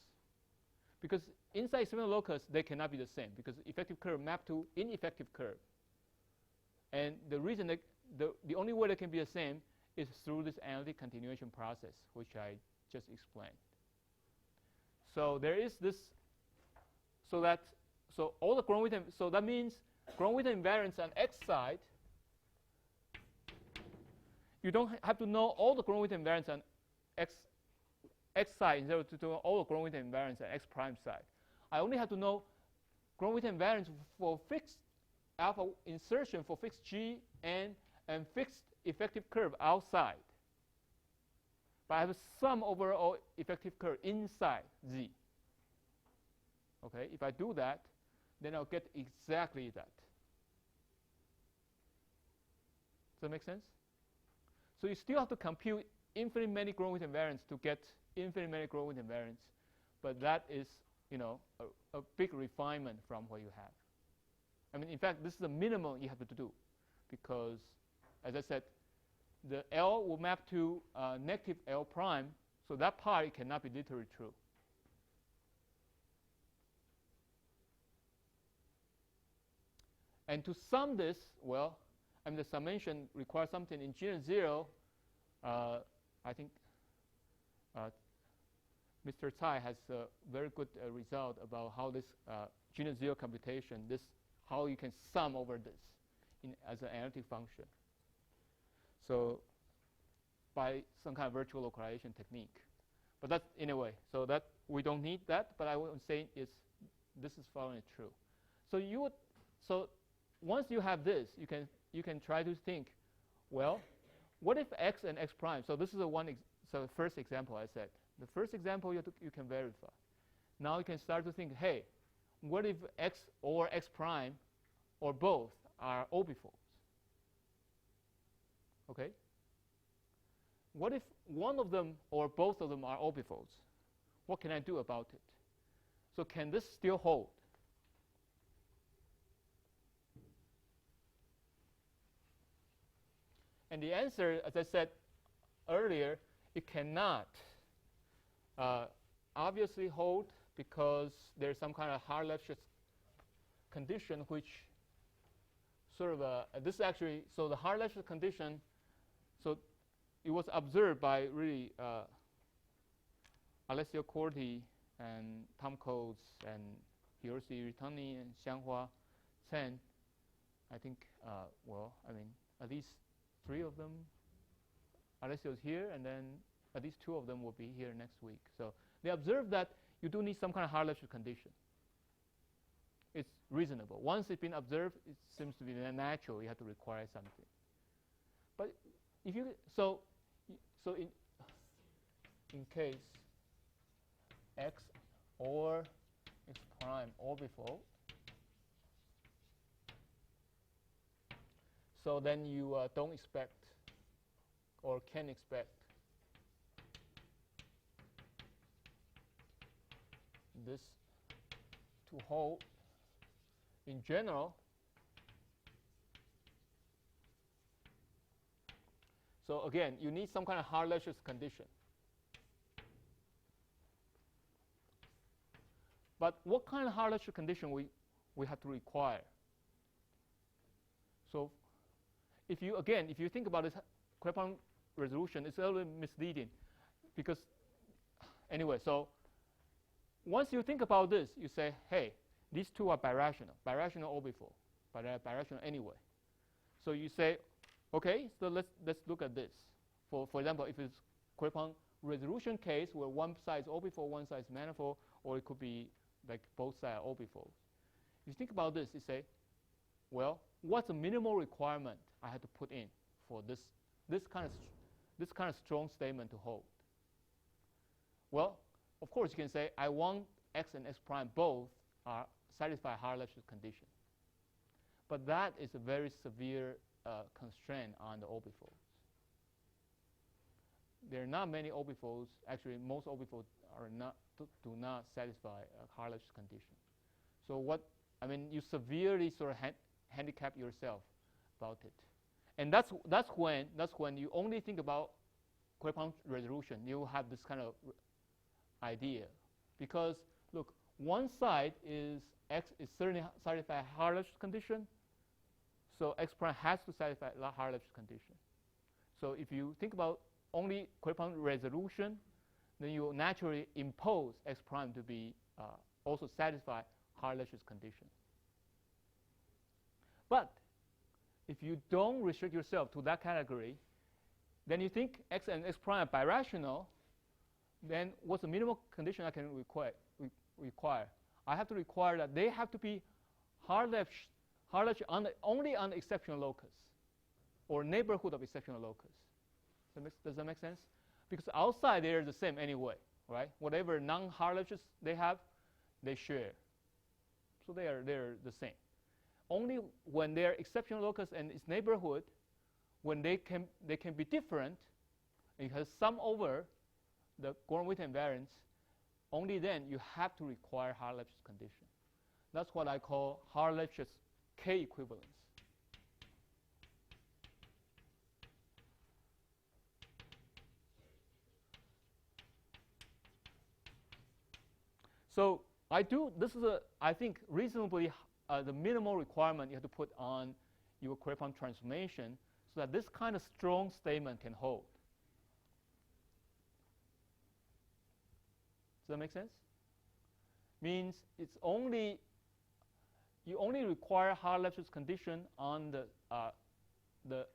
Because inside exceptional locus, they cannot be the same, because effective curve map to ineffective curve. And the reason that the only way they can be the same is through this analytic continuation process, which I just explained. So there is this, so all the Gromov-Witten, so that means Gromit invariance on x side, you don't have to know all the Gromit invariance on x side in order to do all the Gromit invariance on x prime side. I only have to know Gromit invariance for fixed alpha insertion for fixed g and fixed effective curve outside. But I have a sum over all effective curve inside z. Okay, if I do that, then I'll get exactly that. Does that make sense? So you still have to compute infinitely many Gromit invariants to get infinitely many Gromit invariants, but that is, a big refinement from what you have. I mean, in fact, this is the minimum you have to do, because, as I said, the L will map to negative L prime, so that part it cannot be literally true. And to sum this, well, I mean, the summation requires something in G 0. I think Mr. Tsai has a very good result about how this G 0 computation, how you can sum over this as an analytic function. So by some kind of virtual localization technique. But that's anyway, so that we don't need that, but I would say this is following true. So once you have this, you can try to think, well, what if x and x prime? So this is the first example I said. The first example you can verify. Now you can start to think, hey, what if x or x prime or both are orbifolds? Okay. What if one of them or both of them are orbifolds? What can I do about it? So can this still hold? And the answer, as I said earlier, it cannot obviously hold, because there's some kind of Harlech condition which sort of this actually, so the Harlech condition, so it was observed by really Alessio Corti and Tom Coates and Hiroshi Ritani and Xianghua Chen. I think, at least 3 of them. Alessio's here, and then at least 2 of them will be here next week. So they observed that you do need some kind of Harlech condition. It's reasonable. Once it's been observed, it seems to be natural. You have to require something. But if you so in case x or x prime orbifold, so then you don't expect or can expect this to hold in general. So again, you need some kind of Harlech condition. But what kind of Harlech condition we have to require? So if you think about this Quepon resolution, it's a little misleading, because anyway, so once you think about this, you say, hey, these two are birational orbifold, but they're birational anyway. So you say, okay, so let's look at this. For example, if it's Quepon resolution case where one side is orbifold, one side is manifold, or it could be like both sides are orbifold. You think about this, you say, well, what's the minimal requirement I have to put in for this kind of strong statement to hold? Well, of course, you can say I want x and x prime both are satisfy Harlech condition, but that is a very severe constraint on the orbifolds. There are not many orbifolds. Actually, most orbifolds do not satisfy a Harlech condition. So you severely sort of handicap yourself about it. And that's when you only think about Quepon resolution. You have this kind of idea, because look, one side is x is certainly satisfy Harlech condition, so x prime has to satisfy the Harlech condition. So if you think about only Quepon resolution, then you naturally impose x prime to be also satisfy Harlech condition. But if you don't restrict yourself to that category, then you think x and x prime are birational, then what's the minimal condition I can require? I have to require that they have to be Harlech only on the exceptional locus, or neighborhood of exceptional locus. Does that make sense? Because outside they are the same anyway, right? Whatever non-Harleches they have, they share. So they're the same. Only when they're exceptional locus and its neighborhood, when they can be different, and you have sum over the Gorham-Witten variance, only then you have to require Harlech's condition. That's what I call Harlech's K equivalence. So this is I think reasonably the minimal requirement you have to put on your Coulomb transformation so that this kind of strong statement can hold. Does that make sense? Means you only require Harlech's condition on the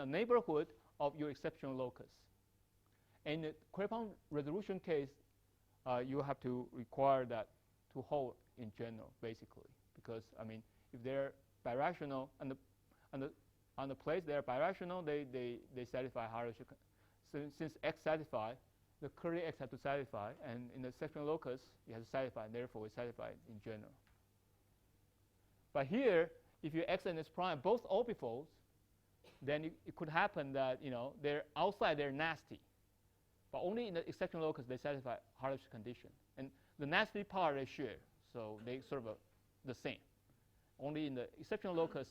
neighborhood of your exceptional locus. In the Coulomb resolution case, you have to require that to hold in general, basically, because I mean, if they're birational on the place they are birational, they satisfy Harlech. Since x satisfy, the curly x have to satisfy, and in the exceptional locus you have to satisfy, and therefore it's satisfied in general. But here, if your x and s prime both orbifolds, then it could happen that they're outside they're nasty. But only in the exceptional locus they satisfy Harlech's condition. And the nasty part they share, so they sort of the same. Only in the exceptional locus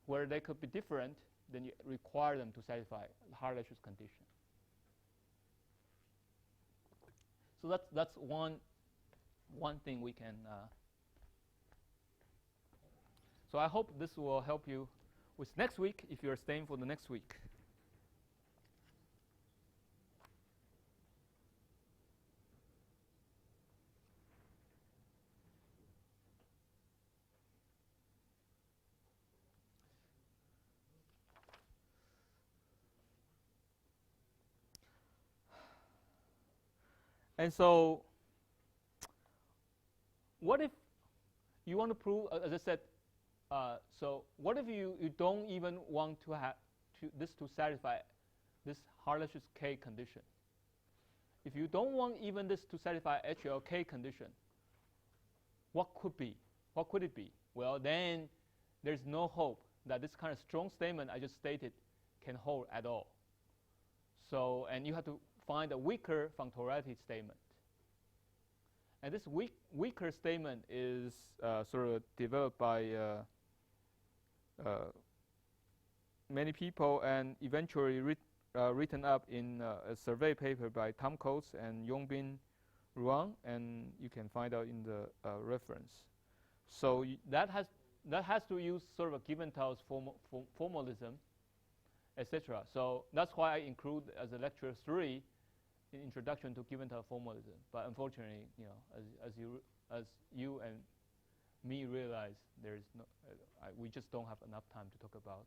where they could be different, then you require them to satisfy Harlech's condition. So that's one thing we can. So I hope this will help you with next week if you're staying for the next week. And so, what if you want to prove, as I said, so what if you don't even want to have this to satisfy this Harlech's K condition? If you don't want even this to satisfy HLK condition, what could it be? Well, then there's no hope that this kind of strong statement I just stated can hold at all. So, and you have to find a weaker functoriality statement. And this weaker statement is sort of developed by many people and eventually written up in a survey paper by Tom Coates and Yongbin Ruang, and you can find out in the reference. So that has to use sort of a Giventhal formalism, etc. So that's why I include as a lecture 3 in introduction to Giventhal formalism. But unfortunately, as you and me realize, there's no, we just don't have enough time to talk about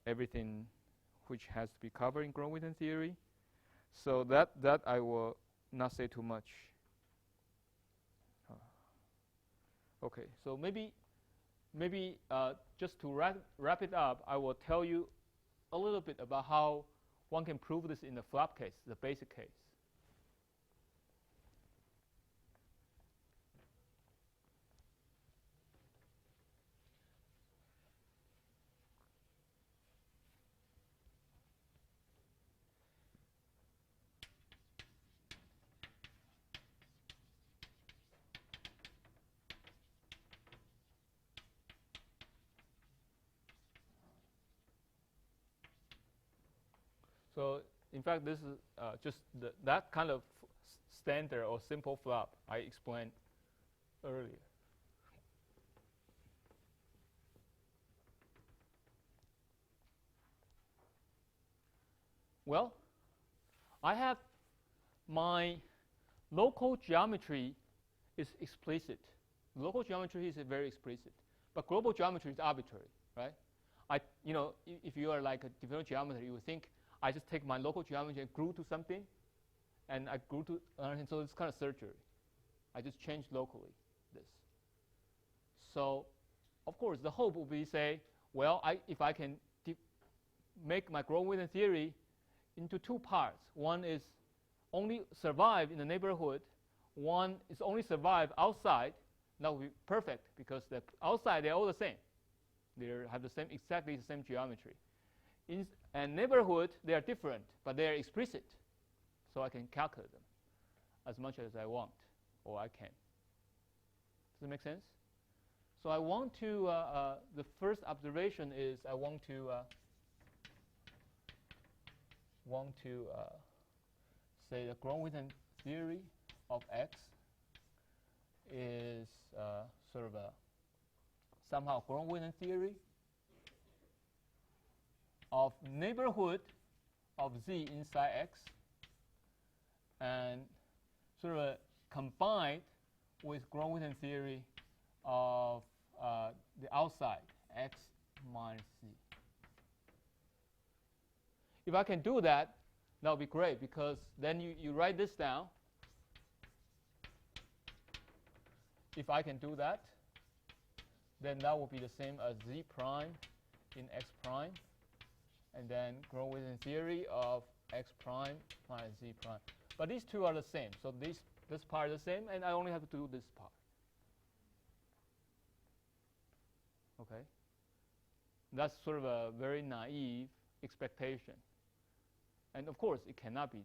everything which has to be covered in Gorham-Witten theory. So that I will not say too much. Okay, so maybe just to wrap it up, I will tell you a little bit about how one can prove this in the flop case, the basic case. So in fact, this is just that kind of standard or simple flop I explained earlier. Well, I have my local geometry is explicit. Local geometry is very explicit. But global geometry is arbitrary, right? If you are like a differential geometry, you would think I just take my local geometry and glue to something, and I glue to another thing. So it's kind of surgery. I just change locally this. So, of course, the hope would be say, well, if I can make my Grove-Witten theory into two parts. One is only survive in the neighborhood. One is only survive outside. That would be perfect because the outside they're all the same. They have exactly the same geometry. And neighborhood they are different, but they are explicit, so I can calculate them as much as I want, or I can. Does it make sense? So I want to. The first observation is I want to say the Grove-Witten theory of X is sort of a somehow Grove-Witten theory of neighborhood of Z inside X, and sort of combined with Grove-Witten theory of the outside X minus Z. If I can do that, that would be great, because then you write this down. If I can do that, then that will be the same as Z prime in X prime, and then Grove-Witten theory of X prime minus Z prime. But these two are the same, so this part is the same, and I only have to do this part. Okay? That's sort of a very naive expectation. And of course, it cannot be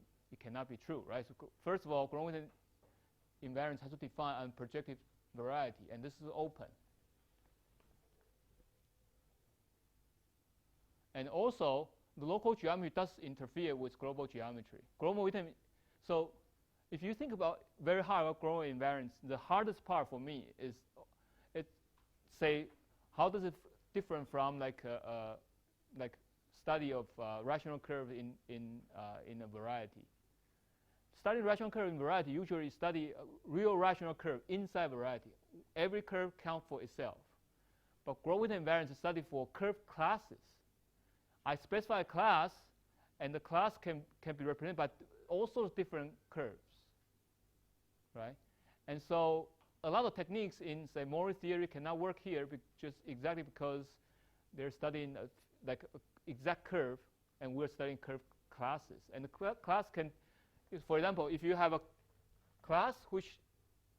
true, right? So first of all, Grove-Witten invariance has to define unprojective variety, and this is open. And also, the local geometry does interfere with global geometry. So if you think about very hard about Grove-Witten invariance, the hardest part for me is say how does it different from like study of rational curve in a variety. Studying rational curve in variety, usually study a real rational curve inside variety. Every curve counts for itself. But Grove-Witten invariance is studied for curve classes. I specify a class, and the class can be represented by all sorts of different curves, right? And so a lot of techniques in, say, Morphism theory cannot work here just exactly because they're studying like an exact curve, and we're studying curve classes. And the class can, for example, if you have a class which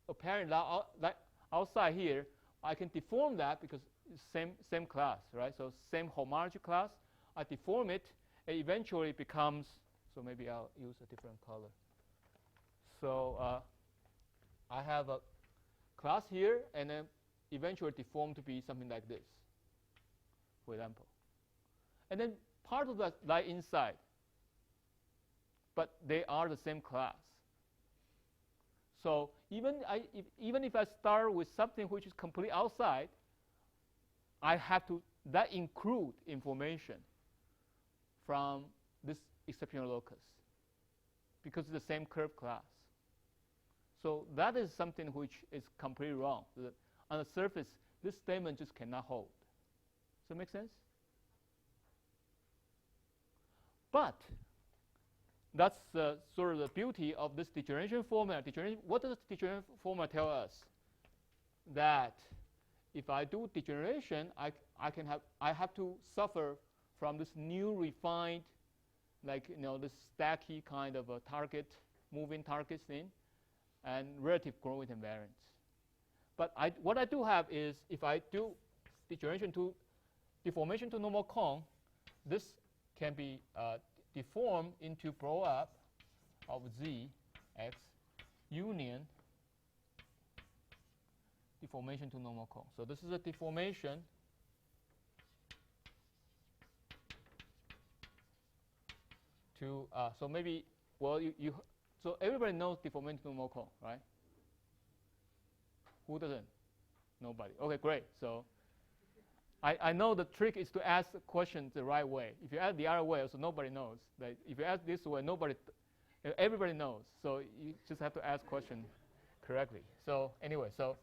apparently outside here, I can deform that because it's same class, right? So same homology class. I deform it, and eventually it becomes, so maybe I'll use a different color. So I have a class here, and then eventually deform to be something like this, for example. And then part of that lie inside, but they are the same class. So even if I start with something which is completely outside, I have to that include information from this exceptional locus because it's the same curve class. So that is something which is completely wrong. On the surface, this statement just cannot hold. Does that make sense? But that's sort of the beauty of this degeneration formula. What does the degeneration formula tell us? That if I do degeneration, I have to suffer from this new refined, like this stacky kind of a moving target thing, and relative Grove-Witten invariance. But what I do have is if I do deformation to normal cone, this can be deformed into blow up of Z X union deformation to normal cone. So this is a deformation to so maybe so everybody knows deformation to normal cone, right? Who doesn't? Nobody. Okay, great. So I know the trick is to ask the question the right way. If you ask the other way, so nobody knows. Like if you ask this way, everybody knows. So you just have to ask question correctly. So anyway, so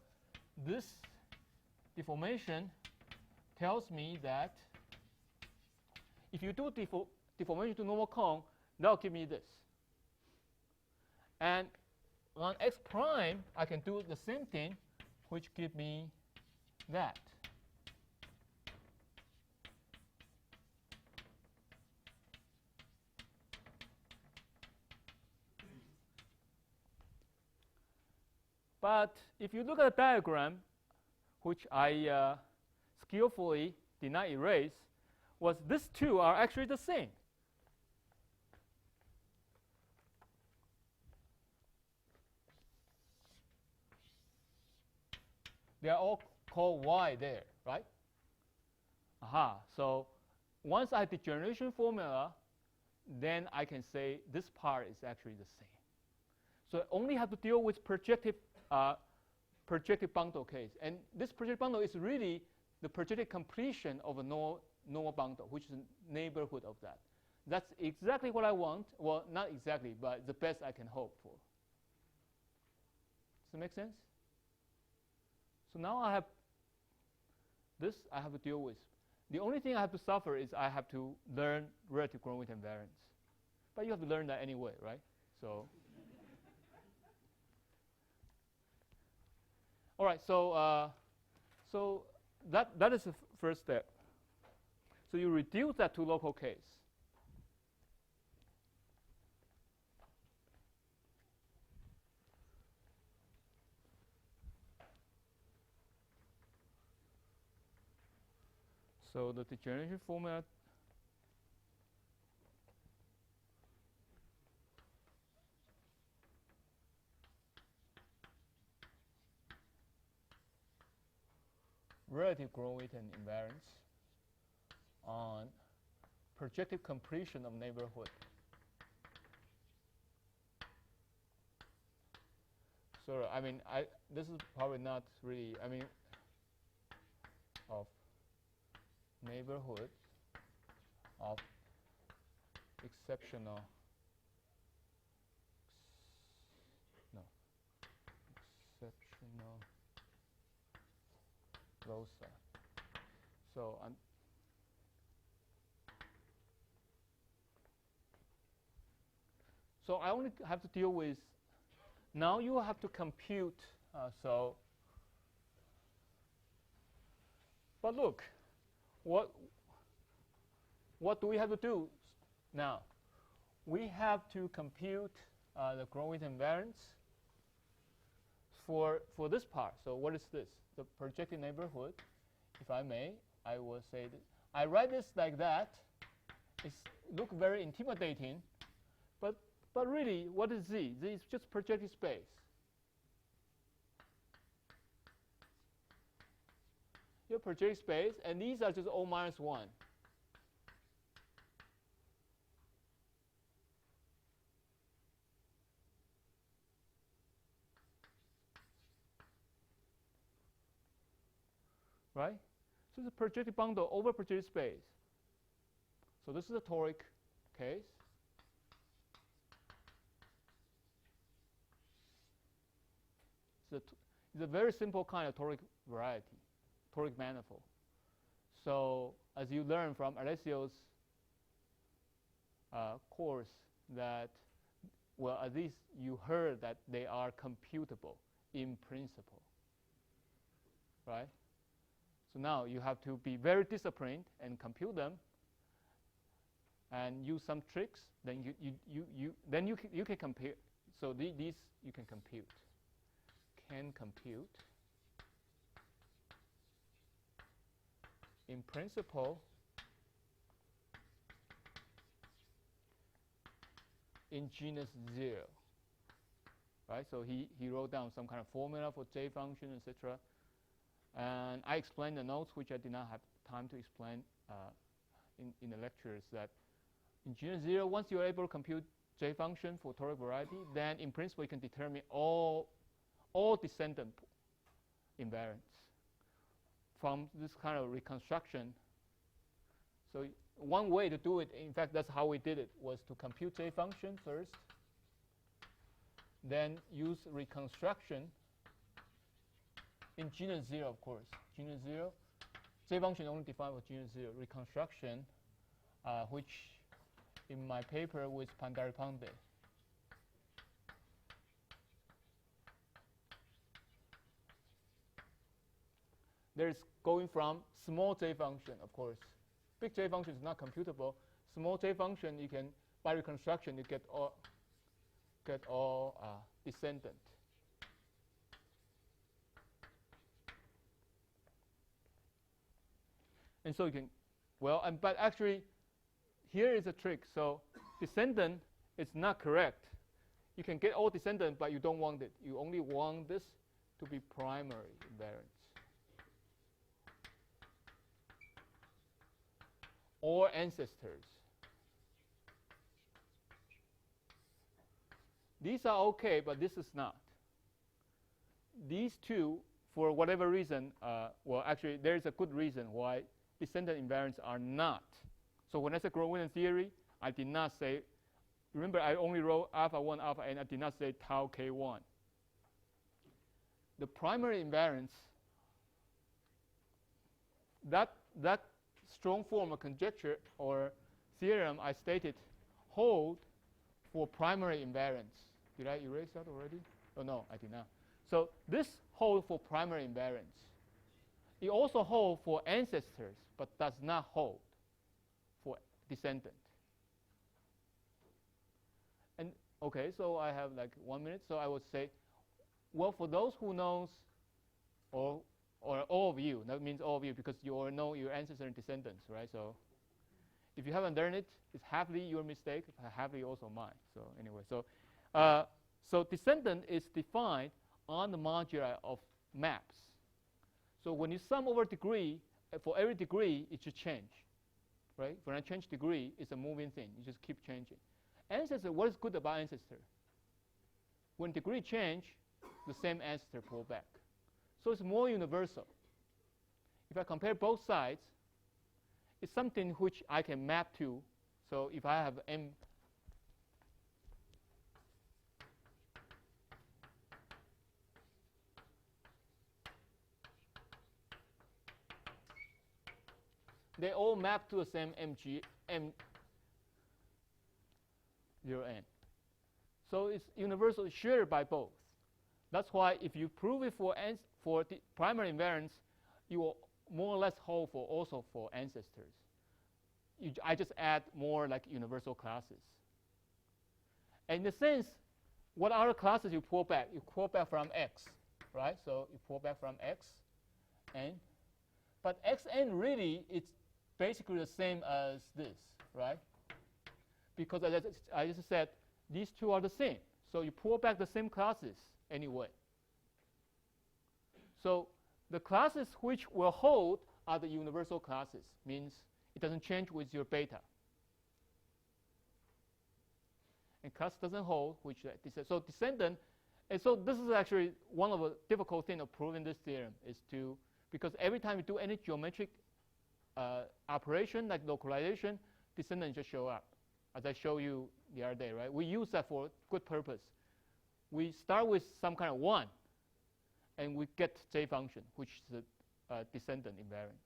this deformation tells me that if you do deformation to normal cone, that'll give me this. And on x prime, I can do the same thing, which give me that. But if you look at the diagram, which I skillfully did not erase, was these two are actually the same. They are all called y there, right? Aha. So once I have the degeneration formula, then I can say this part is actually the same. So I only have to deal with projective bundle case. And this projective bundle is really the projective completion of a normal bundle, which is a neighborhood of that. That's exactly what I want. Well, not exactly, but the best I can hope for. Does that make sense? So now I have this I have to deal with. The only thing I have to suffer is I have to learn relative growing width and variance. But you have to learn that anyway, right? So, all right. So, that is the first step. So you reduce that to local case. So the degeneration formula relative growing width and invariance on projective completion of neighborhood. So I mean, this is probably not really. I mean, of neighborhood of exceptional loci. So so I only have to deal with. Now you have to compute. But look, what do we have to do now? We have to compute the growing width and variance for this part. So what is this? The projected neighborhood. If I may, I will say that I write this like that. It looks very intimidating, but really, what is Z? Z is just projected space. Your projected space, and these are just O minus 1. Right? So it's a projected bundle over projected space. So this is a toric case. It's a very simple kind of toric variety, toric manifold. So as you learn from Alessio's course that, well, at least you heard that they are computable in principle, right? So now you have to be very disciplined and compute them and use some tricks. Then you can compare. So these you can compute. Can compute in principle in genus 0. Right? So he wrote down some kind of formula for J function, etc. And I explained the notes, which I did not have time to explain in the lectures, that in genus 0, once you're able to compute J function for toric variety, then in principle you can determine all descendant invariants from this kind of reconstruction. So one way to do it, in fact, that's how we did it, was to compute J function first, then use reconstruction in genus 0, of course. Genus 0, J function only defined for genus 0. Reconstruction, which in my paper with Pandaripande. There's going from small j function, of course. Big J function is not computable. Small j function, you can, by reconstruction, you get all descendant. And so you can, well, but actually, here is a trick. So descendant is not correct. You can get all descendant, but you don't want it. You only want this to be primary invariance. Or ancestors. These are okay, but this is not. These two, for whatever reason, well, actually, there is a good reason why descendant invariants are not. So when I said Gromov theory, I did not say, remember I only wrote alpha 1, alpha n, I did not say tau k1. The primary invariance, that strong form of conjecture or theorem I stated hold for primary invariance. Did I erase that already? Oh, no, I did not. So this hold for primary invariance. It also holds for ancestors, but does not hold for descendant. And okay, so I have like 1 minute. So I would say, well, for those who knows, or all of you, that means all of you, because you all know your ancestors and descendants, right? So if you haven't learned it, it's halfly your mistake, halfly also mine. So anyway, so descendant is defined on the moduli of maps. So when you sum over degree, for every degree, it should change, right? When I change degree, it's a moving thing. You just keep changing. Ancestor, what is good about ancestor? When degree change, the same ancestor pull back. So it's more universal. If I compare both sides, it's something which I can map to. So if I have m, they all map to the same m0n. So it's universal, shared by both. That's why if you prove it for the primary invariance, you will more or less hold for also for ancestors. I just add more like universal classes. And in a sense, what other classes you pull back? You pull back from X, right? So you pull back from X, n. But Xn really, it's basically the same as this, right? Because I just said these two are the same. So you pull back the same classes anyway. So the classes which will hold are the universal classes, means it doesn't change with your beta. And class doesn't hold, which so descendant. And so this is actually one of the difficult things of proving this theorem is to, because every time you do any geometric operation like localization, descendant just show up, as I showed you the other day, right? We use that for good purpose. We start with some kind of 1, and we get J function, which is a descendant invariance.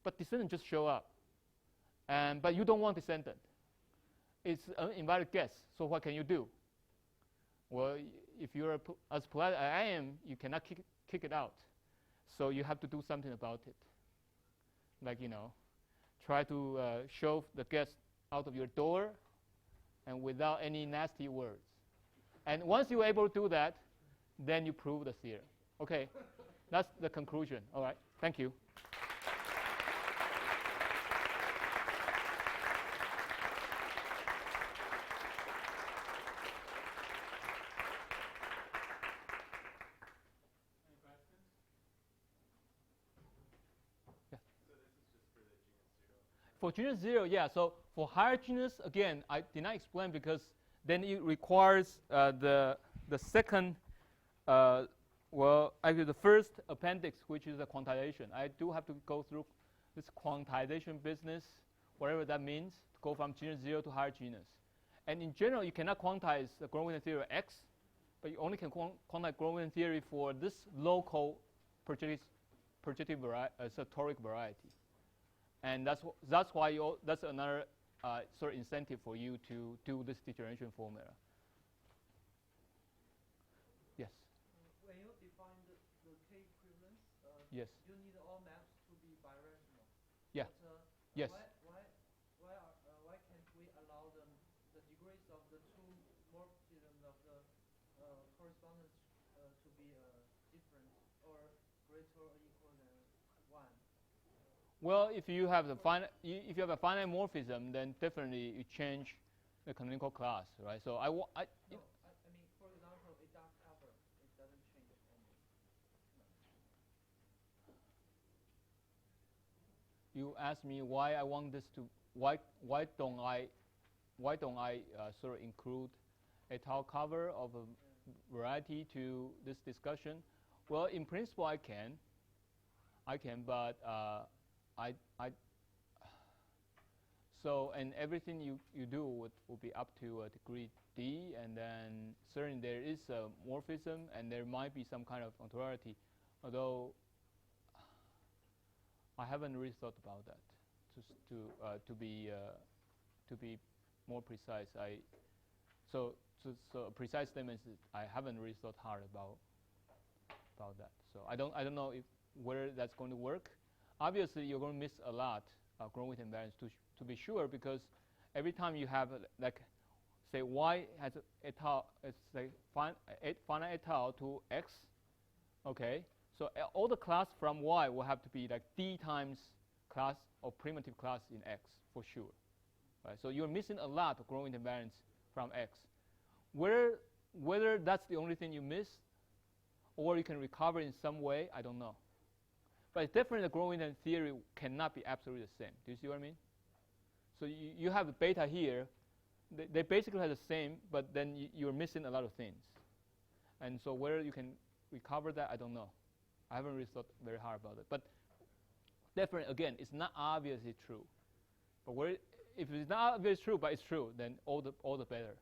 But descendant just show up, but you don't want descendant. It's an invalid guess. So what can you do? Well, if you're as polite as I am, you cannot kick it out. So you have to do something about it. Like, try to shove the guest out of your door and without any nasty words. And once you're able to do that, then you prove the theorem. Okay, that's the conclusion. All right, thank you. For genus 0, yeah. So for higher genus, again, I did not explain because then it requires the second, well, actually the first appendix, which is the quantization. I do have to go through this quantization business, whatever that means, to go from genus 0 to higher genus. And in general, you cannot quantize the Gromov theory X But you only can quantize gradient theory for this local projective toric variety, and that's why that's another sort of incentive for you to do this degeneration formula. Yes. When you define the K equivalence, Yes. you need all maps to be birational. Yeah. But, yes. Why can't we allow the degrees of the two morphisms of the correspondence to be different or greater or equal than 1? Well, if you have a finite morphism, then definitely you change the canonical class, right? So I mean, for example, a dark cover, it doesn't change almost. No. You asked me why I want this to why don't I sort of include a tau cover of a variety to this discussion? Well, in principle, I can, but so, and everything you do would be up to degree D, and then certainly there is a morphism, and there might be some kind of ontology, although I haven't really thought about that. To be more precise, so a precise statement is I haven't really thought hard about that. So I don't know whether that's going to work. Obviously, you're going to miss a lot of growth invariance to be sure, because every time you have like say y has a tau, it's like finite tau to x, okay. So all the class from y will have to be like d times class or primitive class in x for sure, right? So you're missing a lot of growth invariance from x. Whether that's the only thing you miss, or you can recover in some way, I don't know. But it's definitely the growth theory cannot be absolutely the same. Do you see what I mean? So you have the beta here. They basically have the same, but then you're missing a lot of things. And so whether you can recover that, I don't know. I haven't really thought very hard about it. But definitely, again, it's not obviously true. But if it's not obviously true, but it's true, then all the better.